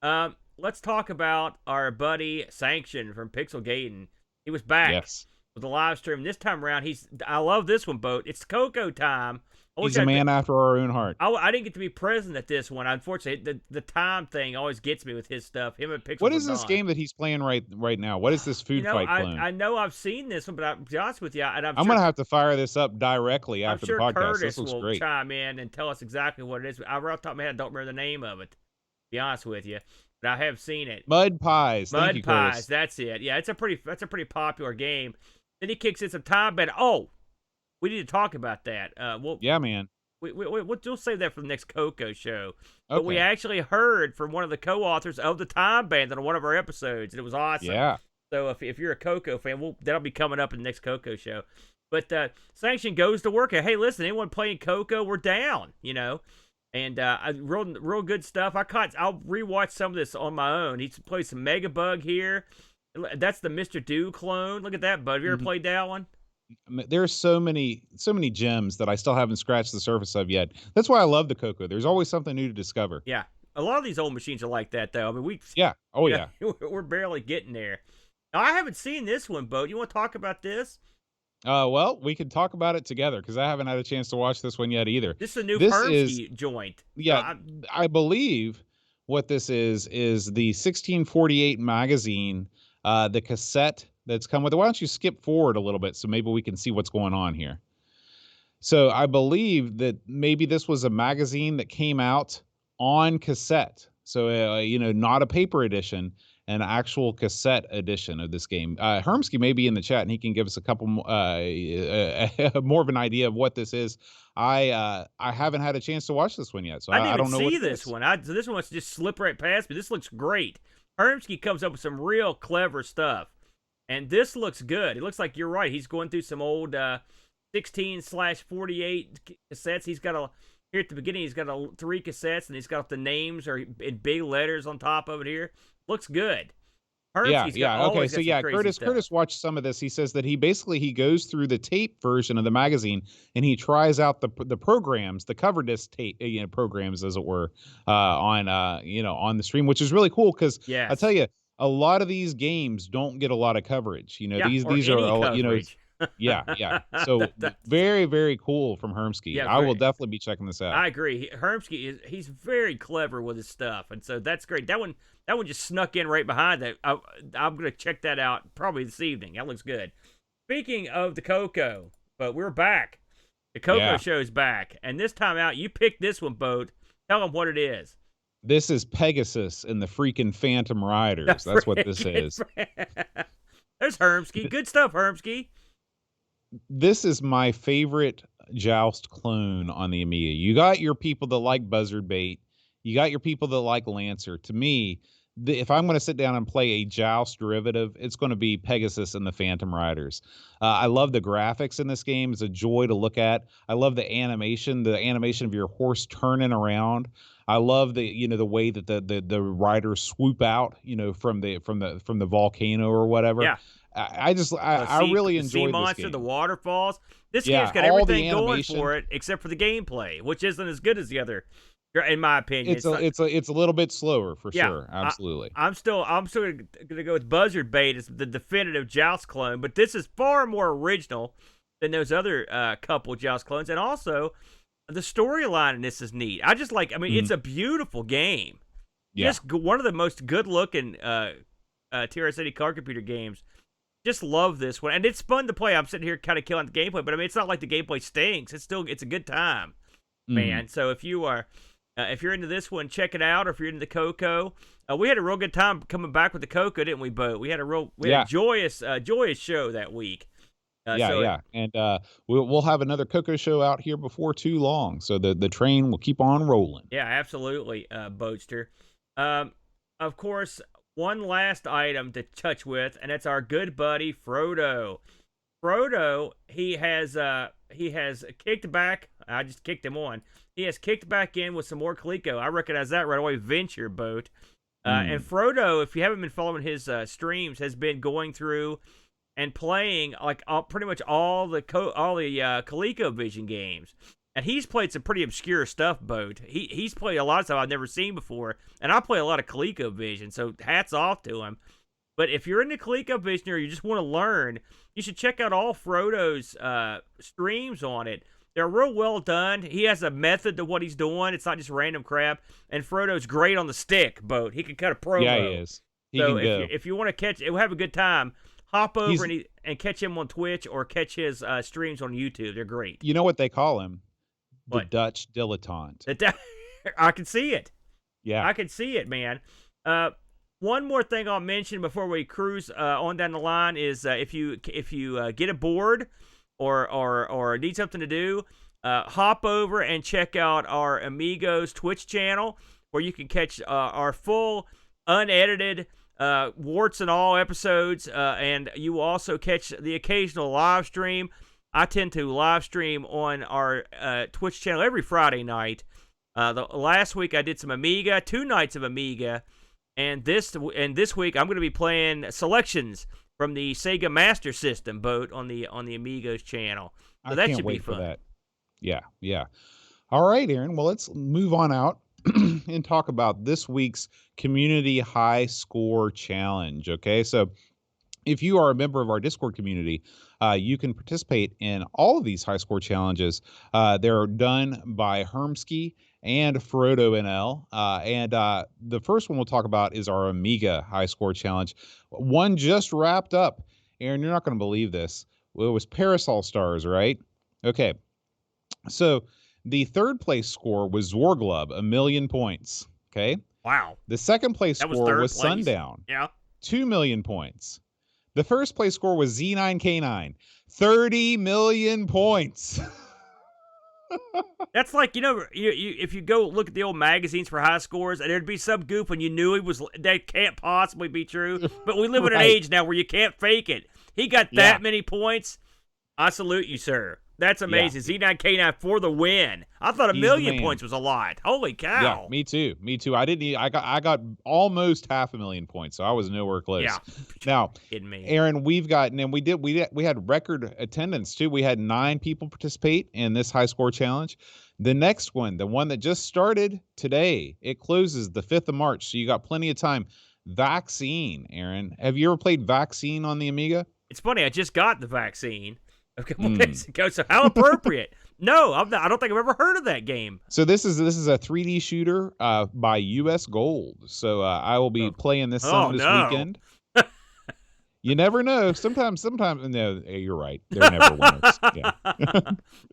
Let's talk about our buddy Sanction from Pixel Gaiden. He was back with a live stream. This time around, I love this one, Boat. It's Coco time. He's a man after our own heart. I didn't get to be present at this one. Unfortunately, the time thing always gets me with his stuff. Him and Pixel. What is this game that he's playing right now? What is this food fight clone? I know I've seen this one, but I'll be honest with you, and I'm going to have to fire this up directly after the podcast. Curtis this looks will great. Chime in and tell us exactly what it is. Right off the top of my head, I don't remember the name of it, to be honest with you. But I have seen it. Mud Pies. Thank you, Pies. Curtis. That's it. Yeah, that's a pretty popular game. Then he kicks in some time band. Oh, we need to talk about that. Yeah, man. We'll save that for the next Coco show. Okay. But we actually heard from one of the co-authors of the time band on one of our episodes, and it was awesome. Yeah. So if you're a Coco fan, that'll be coming up in the next Coco show. But Sanction goes to work. Hey, listen, anyone playing Coco, we're down. You know. And real good stuff. I'll rewatch some of this on my own. He plays some Megabug here. That's the Mr. Do clone. Look at that, bud. Have you ever played that one? There are so many gems that I still haven't scratched the surface of yet. That's why I love the Coco. There's always something new to discover. Yeah. A lot of these old machines are like that, though. I mean, we're barely getting there. Now, I haven't seen this one, Bo. You want to talk about this? Well, we could talk about it together because I haven't had a chance to watch this one yet either. This is a new Hermsky joint. Yeah, I believe what this is the 1648 magazine, the cassette that's come with it. Why don't you skip forward a little bit so maybe we can see what's going on here? So I believe that maybe this was a magazine that came out on cassette. So, not a paper edition, an actual cassette edition of this game. Hermsky may be in the chat and he can give us a couple more of an idea of what this is. I haven't had a chance to watch this one yet, so I don't know what this one. This one just slipped right past me. This looks great. Hermsky comes up with some real clever stuff, and this looks good. It looks like you're right. He's going through some old 16/48 cassettes. He's got here at the beginning. He's got 3 cassettes, and he's got the names are in big letters on top of it here. Looks good. Yeah. Okay. So Curtis watched some of this. He says that he goes through the tape version of the magazine and he tries out the programs, the cover disc tape, programs as it were, on the stream, which is really cool because I tell you, a lot of these games don't get a lot of coverage. These are yeah. So very, very cool from Hermsky. Yeah, I will definitely be checking this out. I agree. Hermsky he's very clever with his stuff, and so that's great. That one just snuck in right behind that. I'm going to check that out probably this evening. That looks good. Speaking of the Coco, but we're back. The Coco show's back, and this time out, you picked this one, Boat. Tell them what it is. This is Pegasus and the freaking Phantom Riders. That's what this is. There's Hermsky. Good stuff, Hermsky. This is my favorite Joust clone on the Amiga. You got your people that like Buzzard Bait. You got your people that like Lancer. To me, if I'm going to sit down and play a Joust derivative, it's going to be Pegasus and the Phantom Riders. I love the graphics in this game. It's a joy to look at. I love the animation of your horse turning around. I love the way that the riders swoop out, from the volcano or whatever. Yeah. I really enjoy sea this monster, game. the waterfalls. This game's got everything going for it except for the gameplay, which isn't as good as the other, in my opinion. It's a little bit slower for sure. Absolutely. I'm still gonna go with Buzzard Bait as the definitive Joust clone, but this is far more original than those other couple Joust clones, and also the storyline in this is neat. It's a beautiful game. Yeah. Just one of the most good-looking TRS-80 card computer games. Just love this one, and it's fun to play. I'm sitting here kind of killing the gameplay, but it's not like the gameplay stinks. It's a good time, man. So if you're into this one, check it out. Or if you're into the Coco, we had a real good time coming back with the Coco, didn't we, Bo? We had a joyous show that week. And we'll have another Coco show out here before too long. So the train will keep on rolling. Yeah, absolutely, Boatster. Of course. One last item to touch with, and that's our good buddy Frodo. Frodo, he has kicked back. I just kicked him on. He has kicked back in with some more Coleco. I recognize that right away. Venture Boat. And Frodo, if you haven't been following his streams, has been going through and playing pretty much all the ColecoVision games. And he's played some pretty obscure stuff, Boat. He's played a lot of stuff I've never seen before, and I play a lot of ColecoVision, so hats off to him. But if you're into ColecoVision or you just want to learn, you should check out all Frodo's streams on it. They're real well done. He has a method to what he's doing. It's not just random crap. And Frodo's great on the stick, Boat. He can cut a promo. Yeah, he is. If you want to we'll have a good time. Hop over and catch him on Twitch or catch his streams on YouTube. They're great. You know what they call him? The What? Dutch dilettante. I can see it. Yeah. I can see it, man. One more thing I'll mention before we cruise on down the line is if you get a board or need something to do, hop over and check out our Amigos Twitch channel where you can catch our full unedited warts and all episodes, and you will also catch the occasional live stream. I tend to live stream on our Twitch channel every Friday night. The last week I did some Amiga, 2 nights of Amiga, and this week I'm going to be playing selections from the Sega Master System Boat on the Amigos channel. So that should be fun. For that. Yeah. All right, Aaron. Well, let's move on out and talk about this week's Community High Score Challenge. Okay, so if you are a member of our Discord community, you can participate in all of these high score challenges. They're done by Hermsky and Frodo NL. And the first one we'll talk about is our Amiga high score challenge. One just wrapped up. Aaron, you're not going to believe this. Well, it was Parasol Stars, right? Okay. So the third place score was Zorglub, 1,000,000 points. Okay. Wow. The second place score was Sundown. Yeah. 2,000,000 points. The first place score was Z9K9, 30 million points. That's like, if you go look at the old magazines for high scores, and there'd be some goof and you knew that can't possibly be true. But we live in an age now where you can't fake it. He got that many points. I salute you, sir. That's amazing. Yeah. Z9K9 for the win. I thought 1,000,000 points was a lot. Holy cow. Yeah, me too. I got almost 500,000 points, so I was nowhere close. Yeah. Now, kidding me. Aaron, we had record attendance too. We had 9 people participate in this high score challenge. The next one, the one that just started today, it closes the 5th of March, so you got plenty of time. Vaccine, Aaron. Have you ever played Vaccine on the Amiga? It's funny, I just got the vaccine a couple days ago, so how appropriate. No, I don't think I've ever heard of that game. So this is a 3D shooter by US Gold. So I will be playing this weekend. You never know. Sometimes no, you're right. They're never winners. Yeah.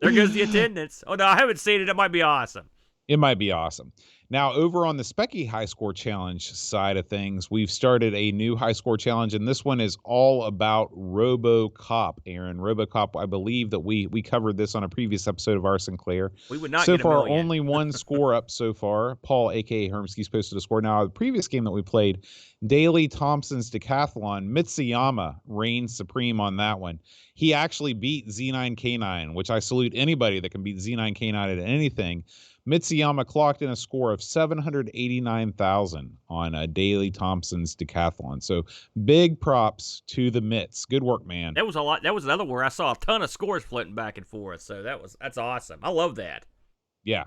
There goes the attendance. Oh no, I haven't seen it. It might be awesome. It might be awesome. Now, over on the Specky High Score Challenge side of things, we've started a new high score challenge, and this one is all about RoboCop, Aaron. RoboCop, I believe that we covered this on a previous episode of our Sinclair. We would not so get a far, million. only one score up so far. Paul, a.k.a. Hermsky's, posted a score. Now, the previous game that we played, Daley Thompson's Decathlon, Mitsuyama reigns supreme on that one. He actually beat Z9K9, which I salute anybody that can beat Z9K9 at anything. Mitsuyama clocked in a score of 789,000 on Daley Thompson's Decathlon. So big props to the Mitts. Good work, man. That was a lot. That was another where I saw a ton of scores floating back and forth. So that's awesome. I love that. Yeah.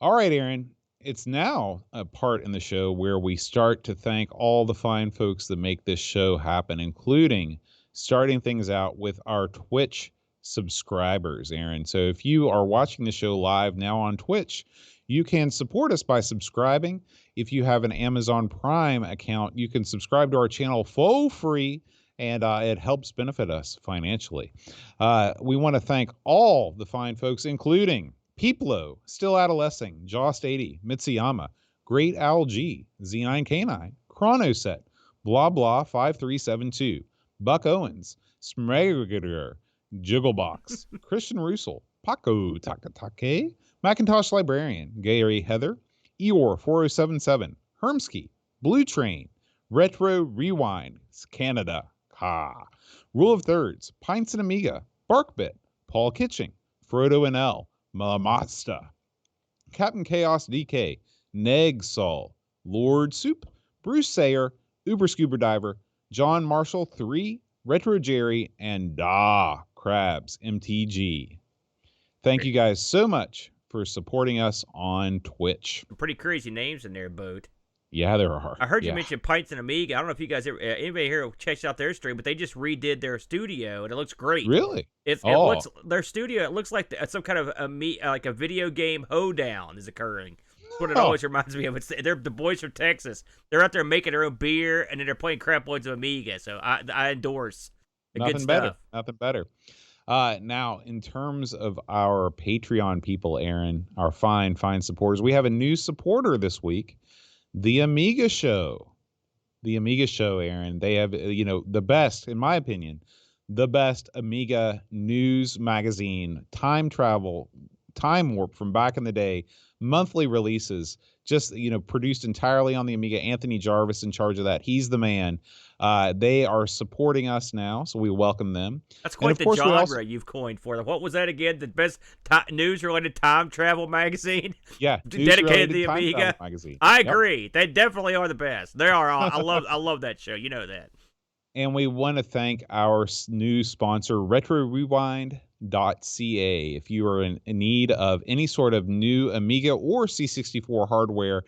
All right, Aaron. It's now a part in the show where we start to thank all the fine folks that make this show happen, including starting things out with our Twitch subscribers, Aaron. So if you are watching the show live now on Twitch, you can support us by subscribing. If you have an Amazon Prime account, you can subscribe to our channel for free, and it helps benefit us financially. We want to thank all the fine folks, including Peeplo, Still Adolescing, Jost80, Mitsuyama, Great Owl G, Z9K9, Chronoset, Blah Blah 5372, Buck Owens, Smregager, Jigglebox, Christian Russell, Paco Takatake, Macintosh Librarian, Gary Heather, Eeyore 4077, Hermsky, Blue Train, Retro Rewind, Canada, Rule of Thirds, Pints and Amiga, Barkbit, Paul Kitching, Frodo and L, Malamasta, Captain Chaos DK, Neg Sol, Lord Soup, Bruce Sayer, Uber Scuba Diver, John Marshall 3, Retro Jerry, and Krabs MTG. Thank you guys so much for supporting us on Twitch. Pretty crazy names in there, Boat. Yeah, there are. I heard you mention Pints and Amiga. I don't know if you guys ever, anybody here checks out their stream, but they just redid their studio and it looks great. Really? It looks their studio. It looks like some kind of like a video game hoedown is occurring. That's what it always reminds me of. They're the boys from Texas. They're out there making their own beer and then they're playing crap loads of Amiga. So I endorse. Nothing better. Nothing better. Now, in terms of our Patreon people, Aaron, our fine supporters, we have a new supporter this week, the Amiga Show. The Amiga Show, Aaron. They have, the best, in my opinion, the best Amiga news magazine, time travel, time warp from back in the day, monthly releases, just, produced entirely on the Amiga. Anthony Jarvis in charge of that. He's the man. They are supporting us now, so we welcome them. That's quite the genre you've coined for them. What was that again? The best news-related time travel magazine? Yeah, dedicated to the Amiga magazine. I agree. They definitely are the best. They are. I love that show. You know that. And we want to thank our new sponsor, RetroRewind.ca. If you are in need of any sort of new Amiga or C64 hardware,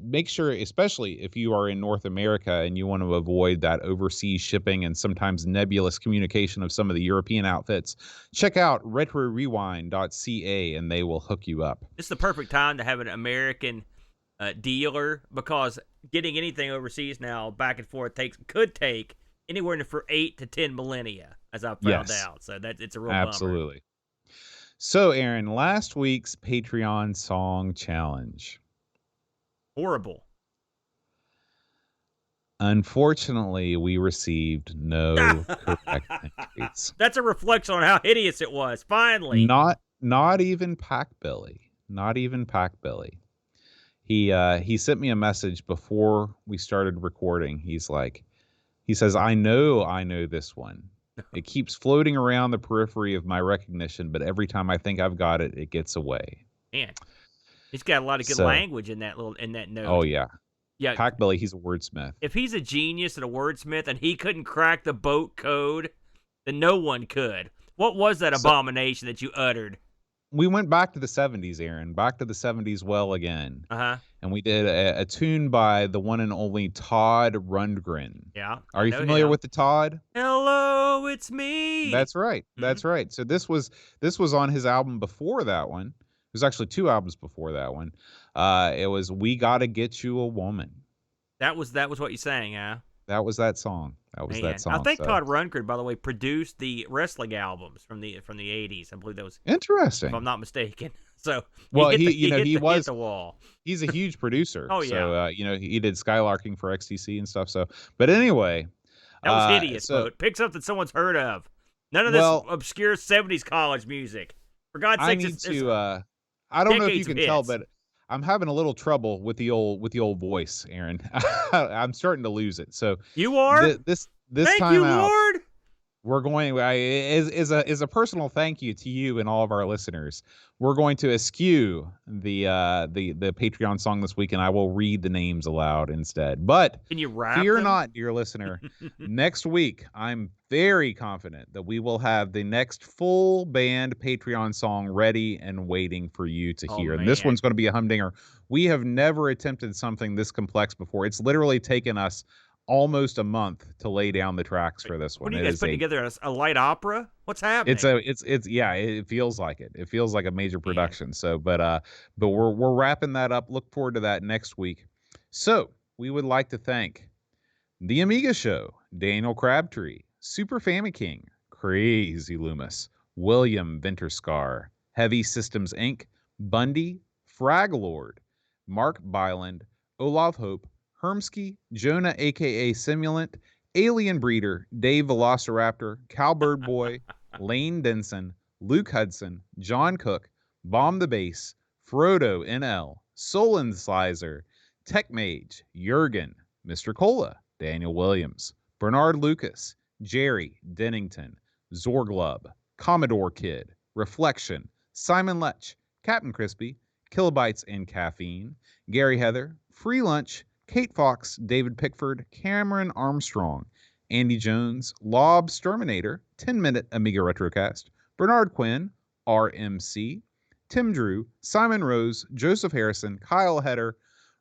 make sure, especially if you are in North America and you want to avoid that overseas shipping and sometimes nebulous communication of some of the European outfits, check out RetroRewind.ca and they will hook you up. This is the perfect time to have an American dealer, because getting anything overseas now back and forth could take anywhere for 8 to 10 millennia, as I found out. So it's a real absolutely bummer. So, Aaron, last week's Patreon song challenge. Horrible. Unfortunately, we received no correct entries. That's a reflection on how hideous it was. Finally, not even Pack Billy. Not even Pack Billy. He sent me a message before we started recording. He says, I know this one. It keeps floating around the periphery of my recognition, but every time I think I've got it, it gets away. Man, he's got a lot of good language in that note. Oh yeah. Yeah. Pack Billy, he's a wordsmith. If he's a genius and a wordsmith and he couldn't crack the boat code, then no one could. What was that abomination that you uttered? We went back to the 70s, Aaron. Back to the 70s well again. Uh-huh. And we did a tune by the one and only Todd Rundgren. Yeah. Are you familiar with the Todd? Hello, it's me. That's right. Mm-hmm. That's right. So this was on his album before that one. There's actually 2 albums before that one. It was We Gotta Get You a Woman. That was what you sang, huh? That was that song. That was that song. I think so. Todd Rundgren, by the way, produced the wrestling albums from the 80s. I believe that was interesting, if I'm not mistaken. So he hit the wall. He's a huge producer. Oh yeah. So he did Skylarking for XTC and stuff. So, but anyway, that was hideous. Pick something someone's heard of. None of this obscure 70s college music. For God's sake, I don't know if you can tell, but I'm having a little trouble with the old voice, Aaron. I'm starting to lose it. So you are this Thank time you, out, Lord. we're going is a personal thank you to you and all of our listeners. We're going to eschew the Patreon song this week, and I will read the names aloud instead. But can you rap fear them? not, dear listener. Next week, I'm very confident that we will have the next full band Patreon song ready and waiting for you to hear. And this one's going to be a humdinger. We have never attempted something this complex before. It's literally taken us almost a month to lay down the tracks for this one. What are you guys putting together? A light opera? What's happening? It's yeah. It feels like it. It feels like a major production. So, but we're wrapping that up. Look forward to that next week. So we would like to thank the Amiga Show, Daniel Crabtree, Super Famiking, Crazy Loomis, William Venterscar, Heavy Systems Inc., Bundy, Fraglord, Mark Byland, Olaf Hope, Hermsky, Jonah aka Simulant, Alien Breeder, Dave Velociraptor, Cowbird Boy, Lane Denson, Luke Hudson, John Cook, Bomb the Bass, Frodo NL, Solon Slizer, Tech Mage, Jurgen, Mr. Cola, Daniel Williams, Bernard Lucas, Jerry Dennington, Zorglub, Commodore Kid, Reflection, Simon Lech, Captain Crispy, Kilobytes and Caffeine, Gary Heather, Free Lunch, Kate Fox, David Pickford, Cameron Armstrong, Andy Jones, Lob Terminator, 10-Minute Amiga Retrocast, Bernard Quinn, RMC, Tim Drew, Simon Rose, Joseph Harrison, Kyle Heder,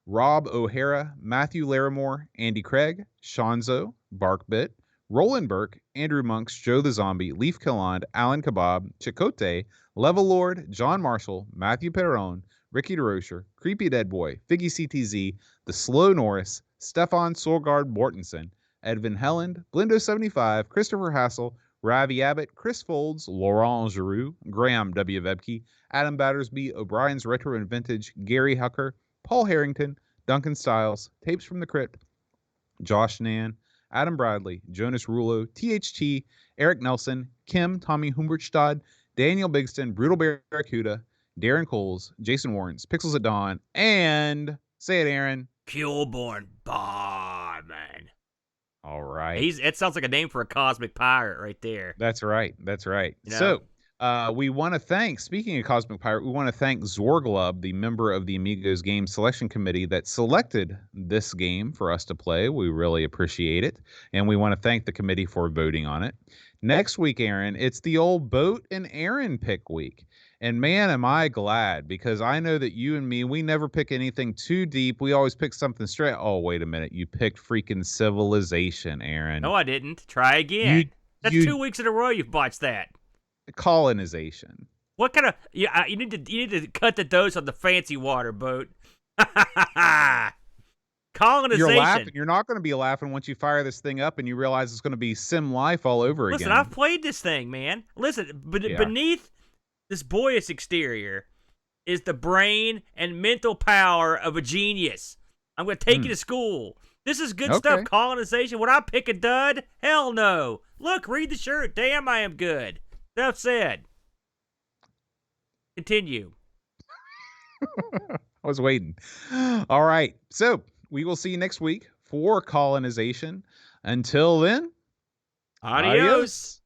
Rob O'Hara, Matthew Larimore, Andy Craig, Shanzo, Barkbit, Roland Burke, Andrew Monks, Joe the Zombie, Leaf Killand, Alan Kebab, Chicote, Level Lord, John Marshall, Matthew Perron, Ricky DeRocher, Creepy Dead Boy, Figgy CTZ, The Slow Norris, Stefan Sorgard Mortensen, Edvin Helland, Blindo75, Christopher Hassel, Ravi Abbott, Chris Folds, Laurent Giroux, Graham W. Vebke, Adam Battersby, O'Brien's Retro and Vintage, Gary Hucker, Paul Harrington, Duncan Stiles, Tapes from the Crypt, Josh Nan, Adam Bradley, Jonas Rulo, THT, Eric Nelson, Kim, Tommy Humbertstad, Daniel Bigston, Brutal Barracuda, Darren Coles, Jason Warrens, Pixels at Dawn, and say it, Aaron. Kilborn Barman. All right. It sounds like a name for a cosmic pirate right there. That's right. That's right. You know? So we want to thank, speaking of Cosmic Pirate, we want to thank Zorglub, the member of the Amigos Game Selection Committee that selected this game for us to play. We really appreciate it. And we want to thank the committee for voting on it. Next week, Aaron, it's the old Boat and Aaron pick week. And man, am I glad, because I know that you and me, we never pick anything too deep. We always pick something straight. Oh, wait a minute. You picked freaking Civilization, Aaron. No, I didn't. Try again. That's 2 weeks in a row you've botched that. Colonization. What kind of... you need to cut the dose on the fancy water, Boat. Colonization. You're laughing. You're not going to be laughing once you fire this thing up and you realize it's going to be Sim Life all over again. Listen, I've played this thing, man. Listen, beneath this boyish exterior is the brain and mental power of a genius. I'm going to take you to school. This is good stuff. Colonization. Would I pick a dud? Hell no. Look, read the shirt. Damn, I am good. Enough said. Continue. I was waiting. All right. So we will see you next week for Colonization. Until then, adios.